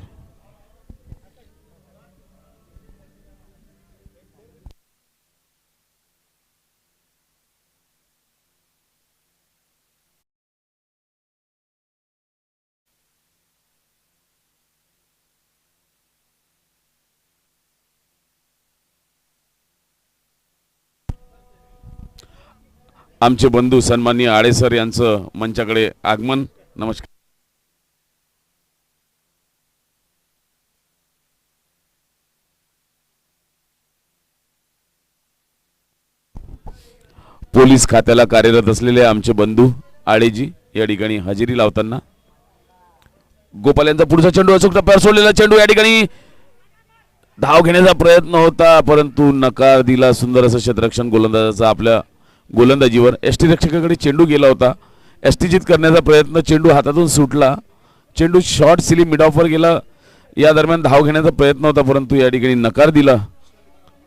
आमचे बंधू सन्माननीय आडे सर यांचं मंचाकडे आगमन. नमस्कार. पोलीस खात्याला कार्यरत असलेले आमचे बंधू आडेजी या ठिकाणी हजेरी लावताना. गोपाल यांचा पुढचा चेंडू अचूक टप्प्यावर सोडलेला चेंडू, या ठिकाणी धाव घेण्याचा प्रयत्न होता परंतु नकार दिला. सुंदर असं क्षेत्ररक्षण गोलंदाजाचा आपल्या गोलंदाजीवर. एसटी रक्षकाकडे चेंडू गेला होता, एसटीचित करण्याचा प्रयत्न, चेंडू हातातून सुटला. चेंडू शॉर्ट सिली मिड ऑफवर गेला. या दरम्यान धाव घेण्याचा प्रयत्न होता परंतु या ठिकाणी नकार दिला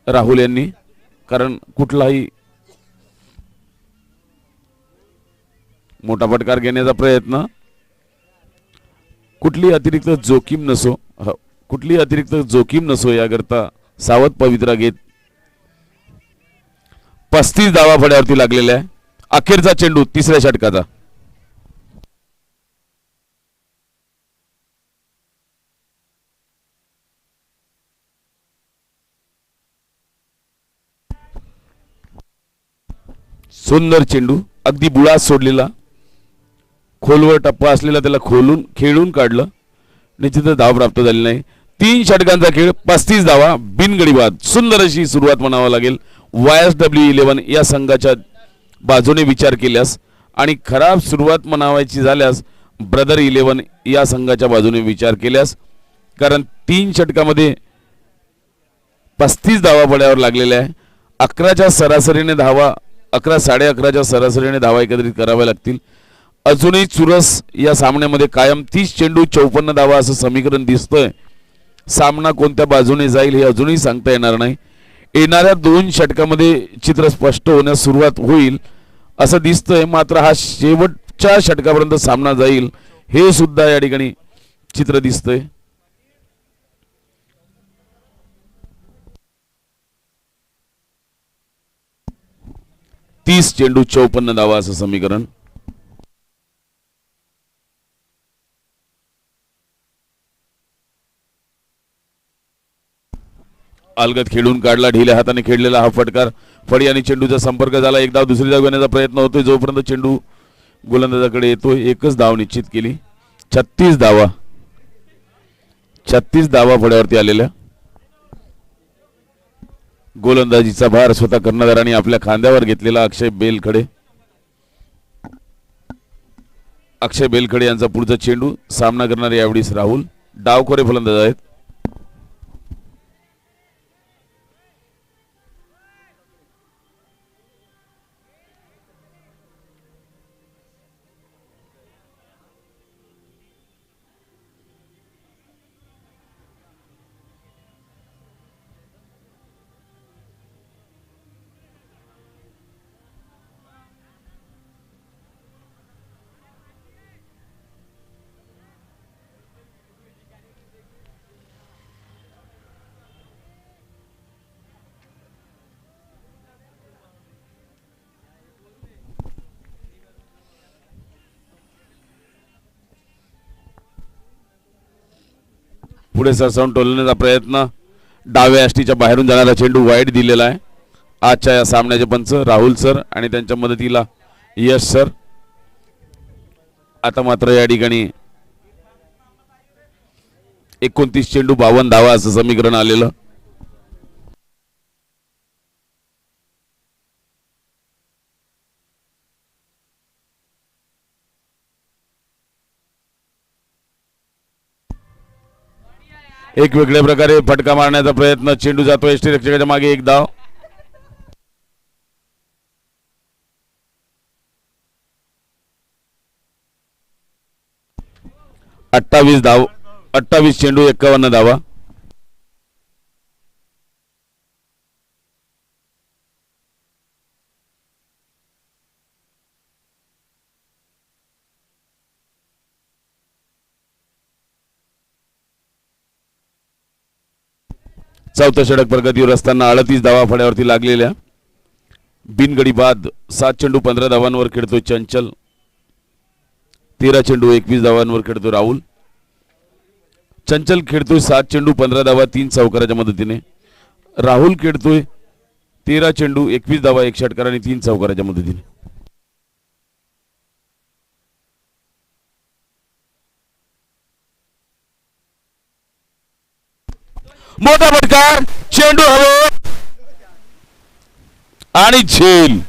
राहुल यांनी, कारण कुठलाही मोठा फटकार घेण्याचा प्रयत्न, कुठली अतिरिक्त जोखीम नसो याकरता सावध पवित्रा घेत 35 धावा फळ्यावरती लागलेला आहे. अखेरचा चेंडू तिसऱ्या षटकाचा. सुंदर चेंडू, अगदी बुळात सोडलेला, खोलवर टप्पा असलेला, त्याला खेळून काढलं. निश्चितच धाव प्राप्त झाली नाही. 3 षटकांचा खेळ, 35 धावा, बिनगडी बाद. सुंदर अशी सुरुवात म्हणावं लागेल YSW11 या संघाच्या बाजूने विचार केल्यास, आणि खराब सुरुवात म्हणावायची झाल्यास ब्रदर 11 या संघाच्या बाजूने विचार केल्यास, कारण 3 षटकामध्ये 35 धावा पड्यावर लागलेल्या आहे. 11च्या सरासरीने धावा, 11 11:30च्या सरासरीने धावा एकत्रित कराव्या लागतील. अजूनही चुरस या सामन्यामध्ये कायम. 30 चेंडू 54 धावा असं समीकरण दिसतंय. सामना कोणत्या बाजूने जाईल हे अजूनही सांगता येणार नाही. येणाऱ्या 2 षटकामध्ये चित्र स्पष्ट होण्यास सुरुवात होईल असं दिसतंय. मात्र हा शेवटच्या षटकापर्यंत सामना जाईल हे सुद्धा या ठिकाणी चित्र दिसतंय. तीस चेंडू 54 धावा असं समीकरण. अलगद खेळून काढला, ढिल्या हाताने खेळलेला हा फटकार. फडी आणि चेंडूचा संपर्क झाला. एक धाव दुसरी धाव घेण्याचा प्रयत्न होतोय, जोपर्यंत चेंडू गोलंदाजाकडे येतोय. एकच धाव निश्चित केली. 36 धावा, 36 धावा फड्यावरती आलेल्या. गोलंदाजीचा भार स्वतः कर्णधारांनी आपल्या खांद्यावर घेतलेला अक्षय बेलखडे. अक्षय बेलखडे यांचा पुढचा चेंडू. सामना करणारे यावेळीस राहुल. डावखोरे फलंदाज आहेत. पुढे सरसावून टोलण्याचा प्रयत्न. डाव्या यष्टीच्या बाहेरून जाणारा चेंडू वाईड दिलेला आहे. आजच्या या सामन्याचे पंच राहुल सर आणि त्यांच्या मदतीला यश सर. आता मात्र या ठिकाणी 29 चेंडू 52 धावा असं समीकरण आलेलं. एक वेगळ्या प्रकारे फटका मारण्याचा प्रयत्न. चेंडू जातो यष्टीरक्षकाच्या मागे. एक धाव. धाव 28 चेंडू 51 धावा. चौथं षटक प्रगतीवर असताना 38 धावा फड्यावरती लागलेल्या. बिनगडी बाद. 7 चेंडू 15 धावांवर खेळतोय चंचल. 13 चेंडू 21 धावांवर खेळतोय राहुल. चंचल खेळतोय 7 चेंडू 15 धावा 3 चौकाराच्या मदतीने. राहुल खेळतोय 13 चेंडू 21 धावा 1 षटकार आणि 3 चौकाराच्या मदतीने. मोठा फटका. चेंडू हवे आणि झेल.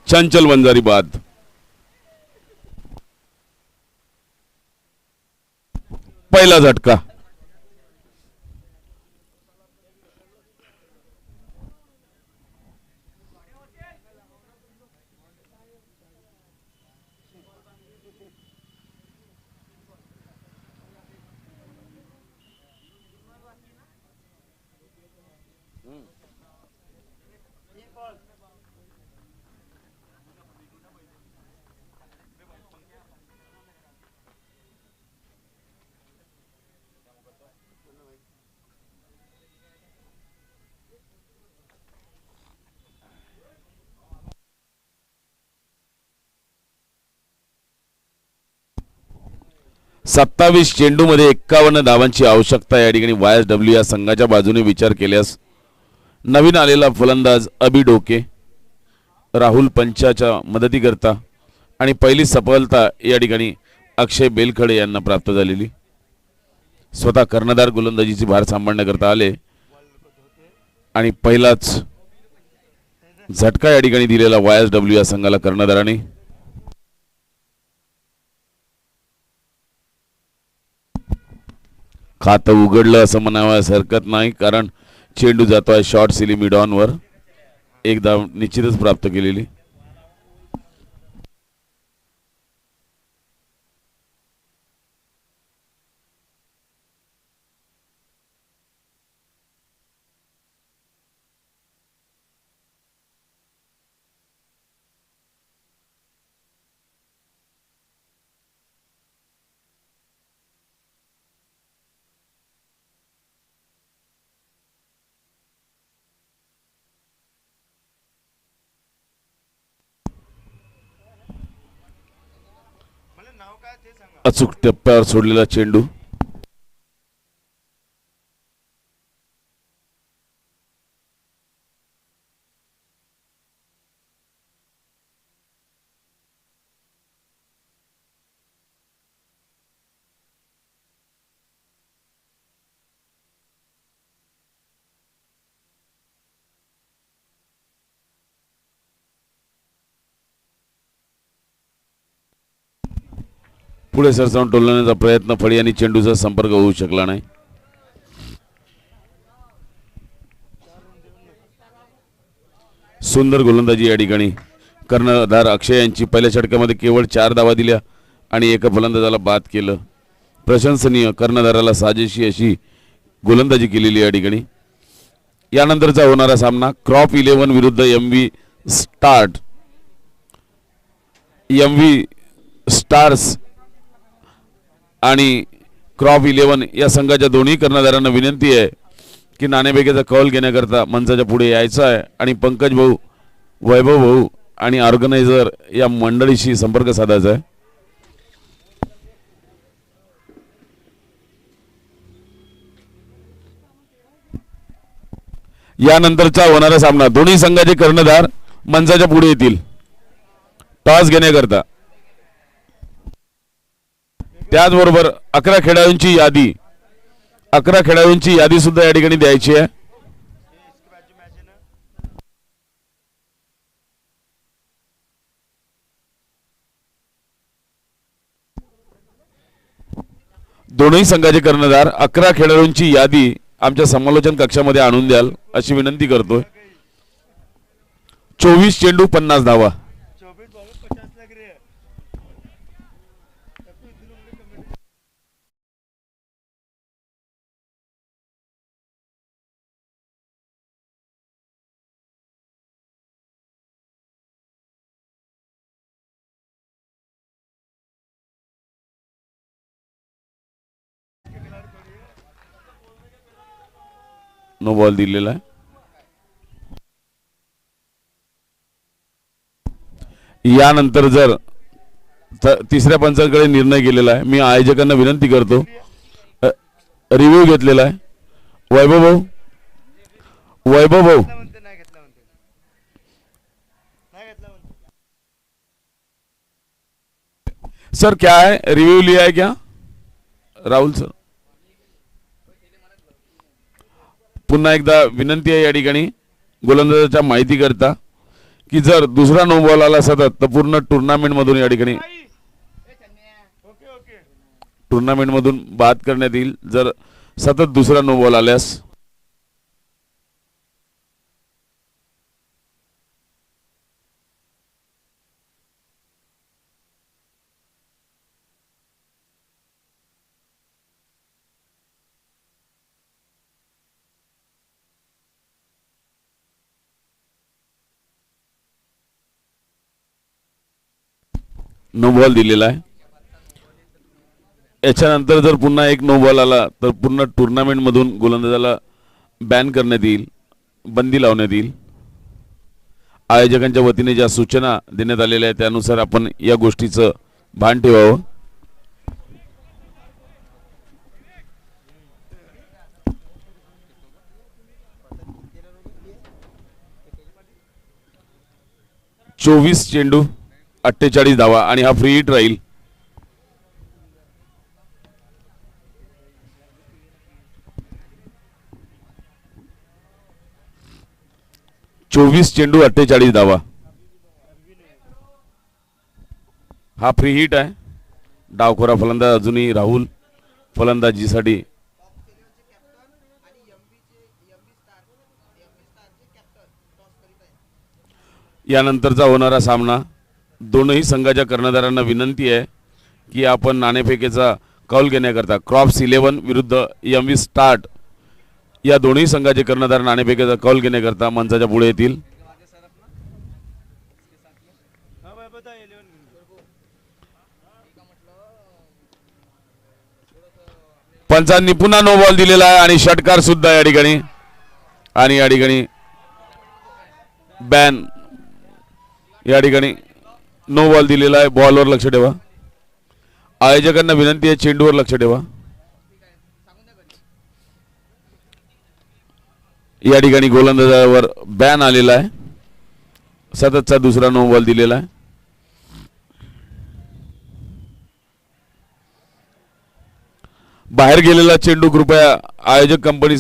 चंचल वंजारी बाद. पहिला झटका. सत्तावीस चेंडू मध्ये 51 धावांची आवश्यकता या ठिकाणी YSW या संघाच्या बाजूने विचार केल्यास. नवीन आलेला फलंदाज अबी डोके राहुल पंचाच्या मदतीकरता आणि पहिली सफलता या ठिकाणी अक्षय बेलखडे यांना प्राप्त झालेली. स्वतः कर्णधार गोलंदाजीची भार सांभाळण्याकरता आले आणि पहिलाच झटका या ठिकाणी दिलेला YSW या संघाला कर्णधाराने. खातं उघडलं असं म्हणावयास हरकत नाही, कारण चेंडू जातोय शॉर्ट सिली मिड ऑन वर. एक धाव निश्चितच प्राप्त केलेली. अचूक टप्प्यावर सोडलेला चेंडू. पुढे सरसावून टोलण्याचा प्रयत्न, फळी आणि चेंडूचा संपर्क होऊ शकला नाही. सुंदर गोलंदाजी या ठिकाणी. कर्णधार अक्षय यांची पहिल्या षटकामध्ये केवळ 4 धावा दिल्या आणि एका फलंदाजाला बाद केलं. प्रशंसनीय. कर्णधाराला साजेशी अशी गोलंदाजी केलेली या ठिकाणी. यानंतरचा होणारा सामना क्रॉप 11 विरुद्ध MV स्टार्स आणि क्रॉप 11 या संघाच्या दोन्ही कर्णधारांना विनंती आहे की नाणेफेकीचा कौल घेण्याकरता मंचाच्या पुढे यायचं आहे आणि पंकज भाऊ, वैभव भाऊ आणि ऑर्गनायझर या मंडळीशी संपर्क साधायचा आहे. यानंतरचा होणारा सामना दोन्ही संघाचे कर्णधार मंचाच्या पुढे येतील टॉस घेण्याकरता. त्याचबरोबर 11 खेळाडूंची यादी सुद्धा या ठिकाणी द्यायची आहे. दोन्ही संघाचे कर्णधार 11 खेळाडूंची यादी आमच्या समालोचन कक्षामध्ये आणून द्याल अशी विनंती करतोय. 24 चेंडू 50 धावा. नो बॉल दिलेला आहे. यानंतर जर तिसऱ्या पंचांकडे निर्णय केलेला आहे. मी आयोजकांना विनंती करतो, रिव्ह्यू घेतलेला आहे. वैभव भाऊ सर क्या है, रिव्ह्यू लिया है क्या राहुल सर? पुन्हा एकदा विनंती आहे या ठिकाणी गोलंदाजाच्या माहिती करता की जर दुसरा नो बॉल आला सतत तर पूर्ण टुर्नामेंट मधून या ठिकाणी बाद करण्यात येईल. जर सतत दुसरा नो बॉल आल्यास नो बॉल दिलेला आहे. याच्यानंतर जर पुन्हा एक नो बॉल आला तर पूर्ण टुर्नामेंट मधून गोलंदाजाला बॅन करण्यात येईल, बंदी लावण्यात येईल. आयोजकांच्या वतीने ज्या सूचना देण्यात आलेल्या आहेत त्यानुसार आपण या गोष्टीचं भान ठेवावं. चोवीस चेंडू 48 धावा आणि हा फ्री हिट राहील. 24 चेंडू 48 धावा. हा फ्री हिट आहे. डावखोरा फलंदाज अजूनही राहुल फलंदाजीसाठी. यानंतरचा होणारा सामना, दोनही संघाच्या कर्णधारांना विनंती आहे की आपण नाणेफेकीचा कौल घेण्याकरता क्रॉप्स 11 विरुद्ध एम स्टार्ट या दोन्ही संघाचे कर्णधार नाणेफेकीचा कौल घेण्याकरता मंचाच्या पुढे येतील. पंचांनी पुन्हा नो बॉल दिलेला आहे आणि षटकार सुद्धा या ठिकाणी. आणि या ठिकाणी बॅन, या ठिकाणी नो बॉल दिलेला आहे. बॉलवर लक्ष ठेवा. आयोजकांना विनंती आहे चेंडूवर लक्ष ठेवा. या ठिकाणी गोलंदाजावर बॅन आलेला आहे. सततचा दुसरा नो बॉल दिलेला आहे. बाहेर गेलेला चेंडू कृपया आयोजक कंपनी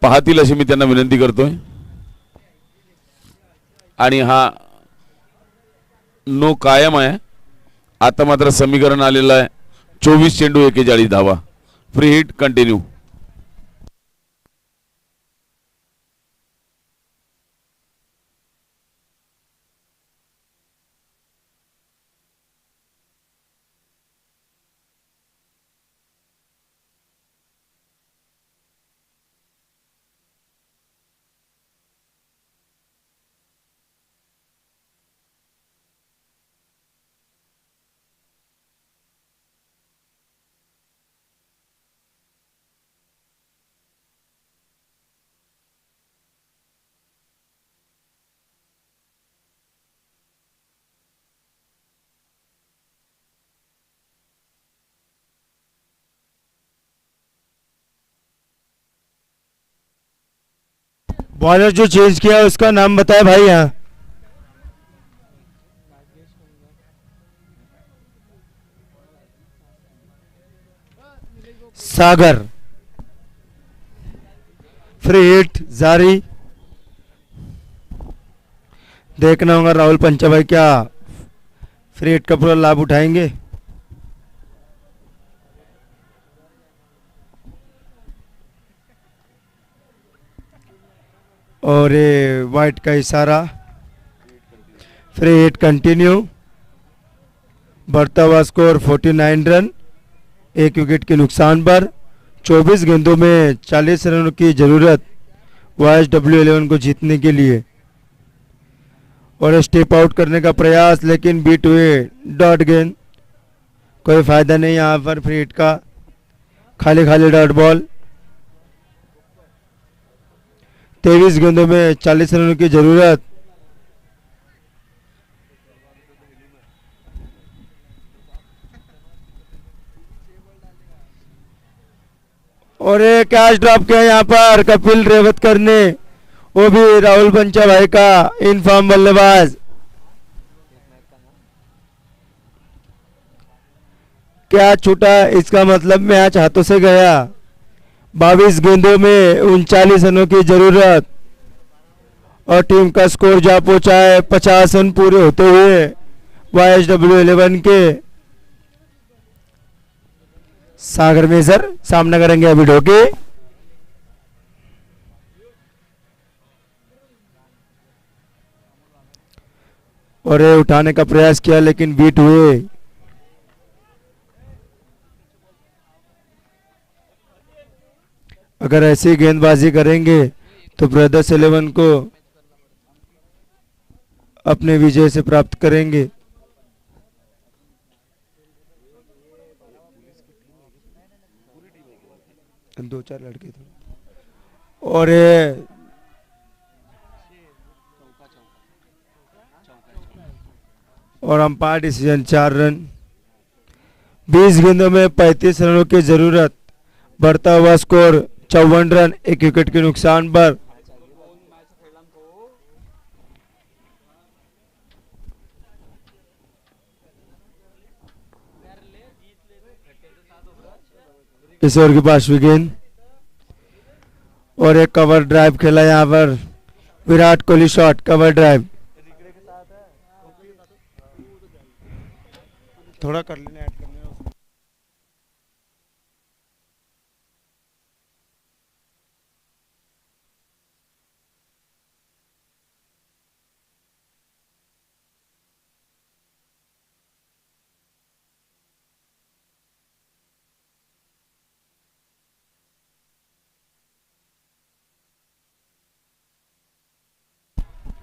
पाहतील अशी मी त्यांना विनंती करतोय. आणि हा नो कायम आहे. आता मात्र समीकरण आलेलं आहे 24 चेंडू 41 धावा. Free hit continue. बॉलर जो चेंज किया उसका नाम बताए भाई. यहाँ सागर. फ्री हिट जारी. देखना होगा राहुल पंचा भाई क्या फ्री हिट का पूरा लाभ उठाएंगे. और ये वाइट का इशारा. Free hit continue. बढ़ता हुआ स्कोर 49 रन, 1 विकेट के नुकसान पर. 24 गेंदों में 40 रनों की जरूरत YSW11 को जीतने के लिए. और स्टेप आउट करने का प्रयास, लेकिन बीट हुए डॉट गेंद. कोई फायदा नहीं यहाँ पर फ्री हिट का. खाली खाली डॉट बॉल. 23 गेंदों में 40 रनों की जरूरत. और एक कैच ड्रॉप किया यहाँ पर कपिल रेवतकर ने, वो भी राहुल पंचा भाई का इनफॉर्म बल्लेबाज. क्या छूटा, इसका मतलब मैच हाथों से गया. 22 गेंदों में 39 रनों की जरूरत और टीम का स्कोर जा पहुंचा है 50 रन पूरे होते हुए YSW11 के. सागर मेजर सामना करेंगे अभी ढोके. और ये उठाने का प्रयास किया लेकिन बीट हुए. अगर ऐसी गेंदबाजी करेंगे तो ब्रदर्स 11 को अपने विजय से प्राप्त करेंगे. दो चार लड़के थे. और ये और अंपायर डिसीजन 4 रन. 20 गेंदों में 35 रनों की जरूरत. बढ़ता हुआ स्कोर 54 रन, 1 विकेट के नुकसान पर. इस ओवर की 5वीं गेंद और एक कवर ड्राइव खेला यहाँ पर Virat Kohli shot cover drive थोड़ा कर लेना ऐड करने उसमें।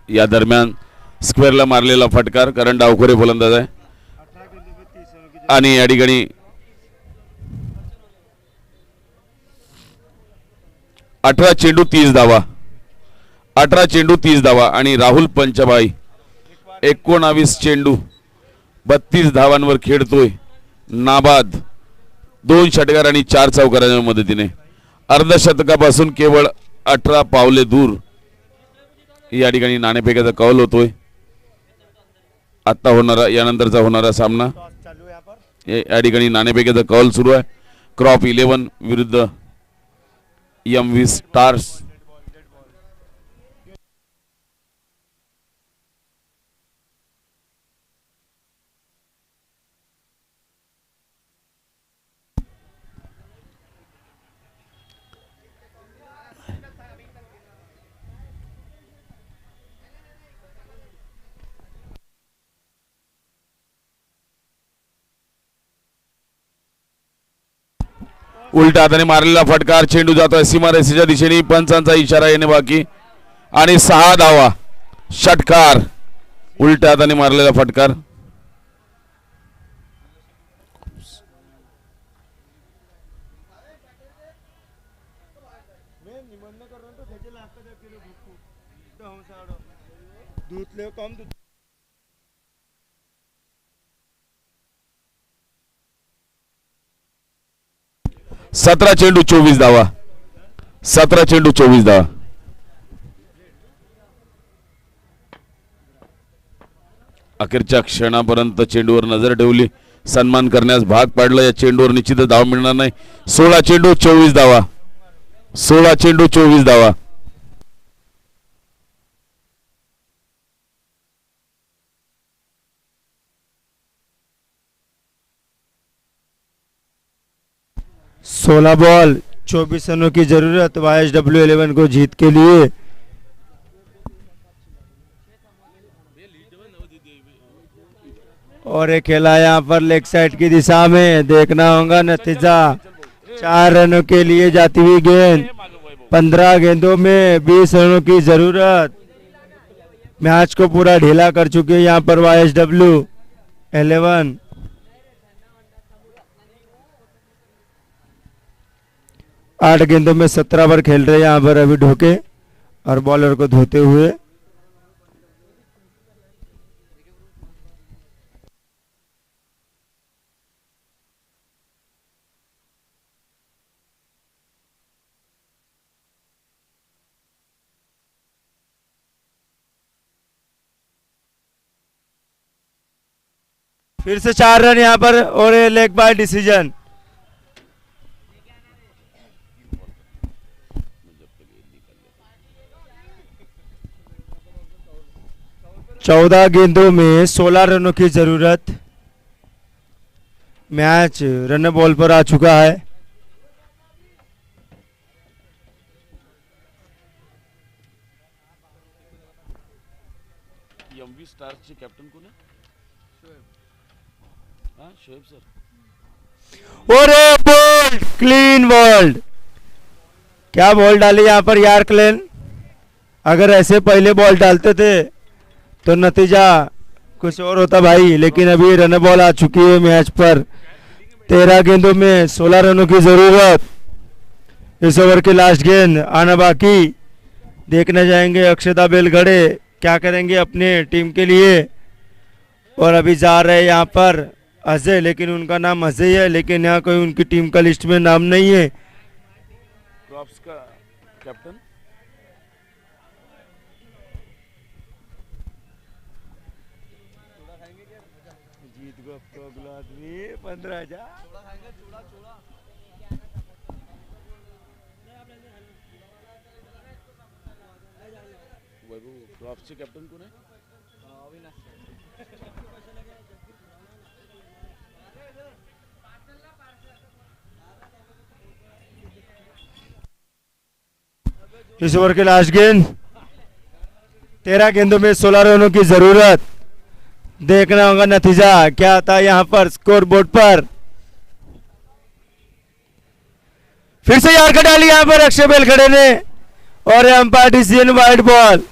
या दरम्यान स्क्वेअरला मारलेला फटकार, कारण डावखोरे फलंदाज आहे आणि या ठिकाणी 18 चेंडू 30 धावा, 18 चेंडू 30 धावा आणि राहुल पंचभाई 19 चेंडू 32 धावांवर खेळतोय नाबाद, 2 षटकार आणि 4 चौकारांच्या मदतीने अर्धशतकापासून केवळ 18 पावले दूर या ठिकाणी नाणेफेकाचा कौल होतोय. आता होणारा यानंतरचा होणारा सामना या ठिकाणी नाणेफेकाचा कौल सुरू आहे. क्रॉप 11 विरुद्ध MV स्टार्स. उलट्या हाताने मारलेला फटकार, चेंडू जातोय सीमारेषेच्या दिशेने, पंचांचा इशारा येणे बाकी आणि 6 धावा, षटकार. उलट्या हाताने मारलेला फटकार. दूध 17 चेंडू 24 धावा, 17 चेंडू 24 धावा. अखेरच्या क्षणापर्यंत चेंडूवर नजर ठेवली, सन्मान करण्यास भाग पाडलं. या चेंडूवर निश्चितच धाव मिळणार नाही. 16 चेंडू 24 धावा, 16 चेंडू 24 धावा. सोलह बॉल 24 रनों की जरूरत YSW11 को जीत के लिए. और एक खेला यहाँ पर लेग साइड की दिशा में, देखना होगा नतीजा. 4 रनों के लिए जाती हुई गेंद, 15 गेंदों में 20 रनों की जरूरत. मैच को पूरा ढीला कर चुके हैं यहाँ पर YSW11. 8 गेंदों में 17 पर खेल रहे हैं यहाँ पर अभी ढोके और बॉलर को धोते हुए. फिर से 4 रन यहाँ पर और लेग बाय डिसीजन. चौदह गेंदों में 16 रनों की जरूरत. मैच रन बॉल पर आ चुका है. MV स्टार्सचे कॅप्टन कोण आहे? शोएब सर. और बोल्ड, क्लीन बोल्ड. क्या बॉल डाली यहाँ पर यार्कलेन. अगर ऐसे पहले बॉल डालते थे तो नतीजा कुछ और होता भाई, लेकिन अभी रन बॉल आ चुकी है मैच पर. 13 गेंदों में 16 रनों की जरूरत. इस ओवर की लास्ट गेंद आना बाकी. देखने जाएंगे अक्षता बेलगड़े क्या करेंगे अपने टीम के लिए. और अभी जा रहे हैं यहाँ पर अजय, लेकिन उनका नाम अजय है, लेकिन यहाँ कोई उनकी टीम का लिस्ट में नाम नहीं है. क्रॉप्स का कैप्टन जीत गो तो अगला आदमी 15,000. ड्रॉप्सचे कॅप्टन कोण आहे? इस ओवर के लास्ट गेंद, 13 गेंदों में 16 रनों की जरूरत। देखना होगा नतीजा क्या आता है यहाँ पर स्कोर बोर्ड पर। फिर से यार डाली यहाँ पर अक्षय बेलखड़े ने और अंपायर डिसीजन वाइड बॉल।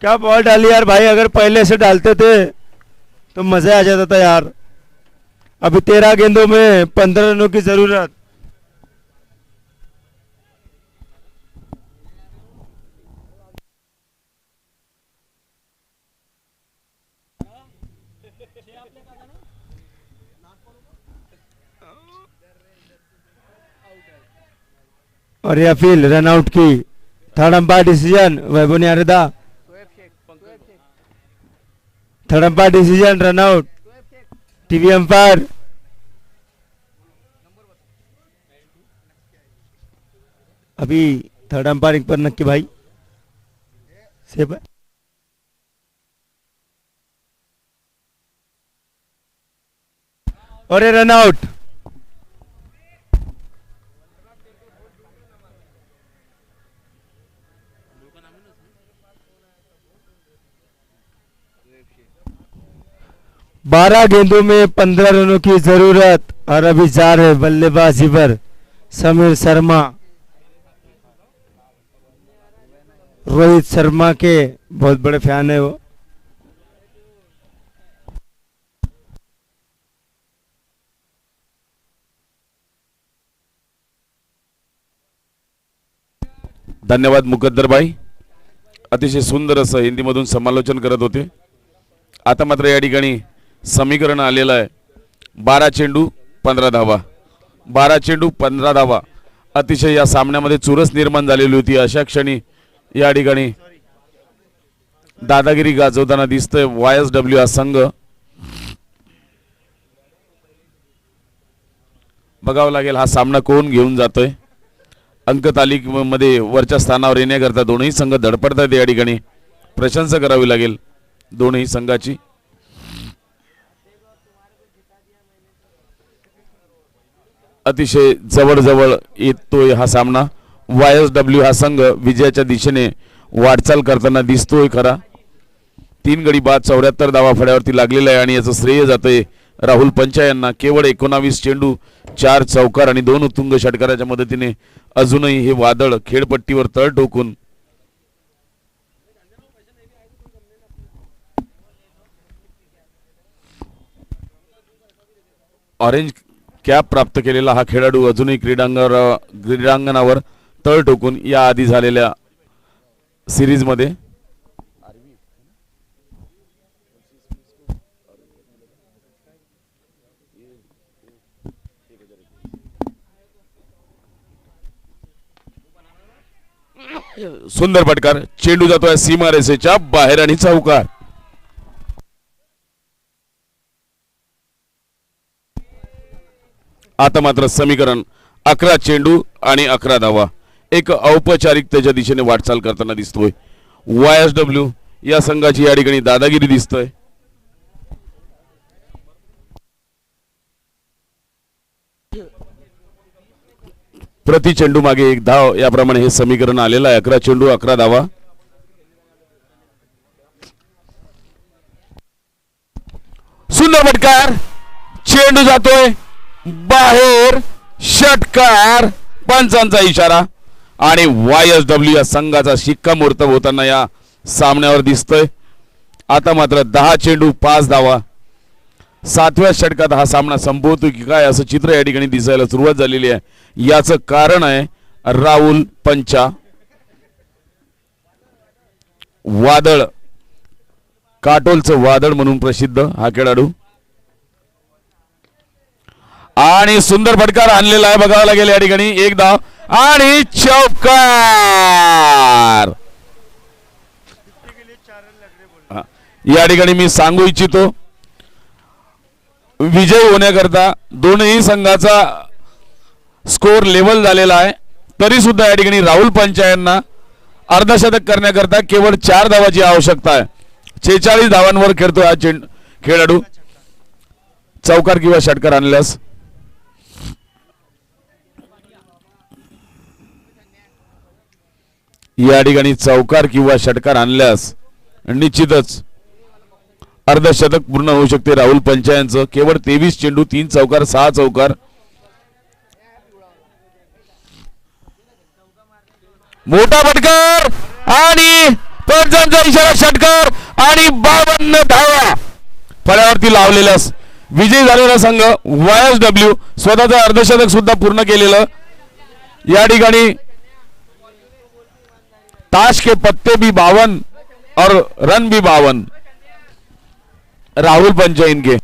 क्या बॉल डाली यार भाई, अगर पहले से डालते थे तो मजा आ जाता था यार। अभी 13 गेंदों में 15 रनों की जरूरत। और यह अपील रन आउट की, third umpire decision Vaibhav Niyareda, third umpire decision run out, TV umpire अभी थर्ड अंपायरिंग पर नक्की भाई सेफ है। और ये रन आउट। बारह गेंदों में 15 रनों की जरूरत और अभी जा रहे बल्लेबाजी पर समीर शर्मा। रोहित शर्मा के बहुत बड़े फैन है वो। धन्यवाद मुकद्दर भाई, अतिशय सुंदर असं हिंदीमधून समालोचन करत होते। आता मात्र या ठिकाणी समीकरण आलेलं आहे 12 चेंडू 15 धावा, 12 चेंडू 15 धावा। अतिशय या सामन्यामध्ये चुरस निर्माण झालेली होती। अशा क्षणी या ठिकाणी दादागिरी गाजवताना दिसतोय YSW हा संघ। बघावं लागेल हा सामना कोण घेऊन जातोय। अंक तालिकेमध्ये वरच्या स्थानावर येण्याकरता दोनही संघ धडपडतात। या ठिकाणी प्रशंसा करावी लागेल दोनही संघाची। अतिशय जवळ येतोय हा सामना। YSW हा संघ विजयाच्या दिशेने वाटचाल करताना दिसतोय खरा। 3 गडी बाद 74 धावा फळ्यावरती लागलेला आहे आणि याचं श्रेय जातंय राहुल पंचा यांना। केवळ 19 चेंडू 4 चौकार आणि 2 उत्तुंग षटकाराच्या मदतीने अजूनही हे वादळ खेळपट्टीवर तळ ठोकून ऑरेंज कॅप प्राप्त केलेला हा खेळाडू अजूनही क्रीडांगणावर तळ ठोकून या आधी झालेल्या सिरीज मध्ये सुंदर फटकार, चेंडू जातोय सीमारेषेच्या बाहेर आणि चौकार। आता मात्र समीकरण 11 चेंडू आणि 11 धावा एक औपचारिकतेच्या दिशेने वाटचाल करताना दिसतोय। YSW या संघाची या ठिकाणी दादागिरी दिसतोय। प्रति चेंडू मागे 1 धाव याप्रमाणे हे समीकरण आलेलं आहे। 11 चेंडू 11 धावा। सुंदर फटकार, चेंडू जातोय बाहेर, षटकार, पंचांचा इशारा आणि YSW या संघाचा शिक्कामोर्तब होताना या सामन्यावर दिसतोय। आता मात्र 10 चेंडू 5 धावा। 7व्या षटकात हा सामना संपवतो की काय असं चित्र या ठिकाणी दिसायला सुरुवात झालेली आहे। याचं कारण आहे राहुल पंचा। वादळ, काटोलचं वादळ म्हणून प्रसिद्ध हा खेळाडू आणि सुंदर फटकार आणलेला आहे। बघावं लागेल या ठिकाणी 1 धाव आणि चौकार। या ठिकाणी मी सांगू इच्छितो विजय होण्याकरता दोनही संघाचा स्कोर लेवल झालेला आहे, तरी सुद्धा या ठिकाणी राहुल पंचा यांना अर्धशतक करण्याकरता केवळ 4 धावाची आवश्यकता आहे. 46 धावांवर खेळतो हा खेळाडू. चौकार किंवा षटकार आणल्यास या ठिकाणी चौकार किंवा षटकार आणल्यास निश्चितच अर्धशतक पूर्ण होऊ शकते राहुल पंचा यांचं. केवळ 23 चेंडू 3 चौकार 6 चौकार. मोठा फटकार आणि पंचांचा इशारा षटकार आणि 52 धावा फळ्यावरती लावलेल्यास विजयी झालेला संघ YSW स्वतःचं अर्धशतक सुद्धा पूर्ण केलेलं. या ठिकाणी ताश के पत्ते भी 52 और रन भी 52 राहुल पंचा इनके.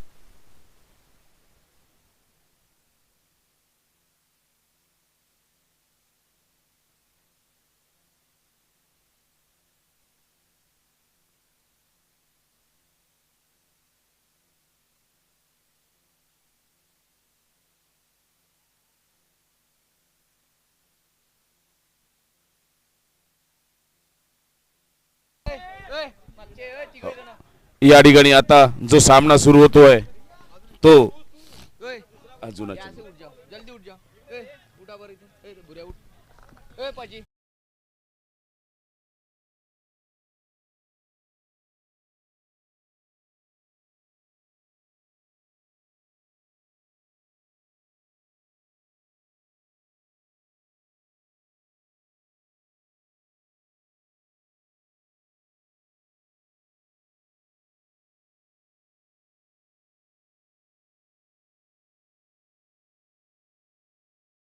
या ठिकाणी आता जो सामना सुरू होतोय तो अजून जल्दी उठ जाओ उठा बरं इथून भुऱ्या उठ पाजी.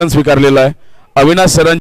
स्वीकारलेला आहे. अविनाश सरांची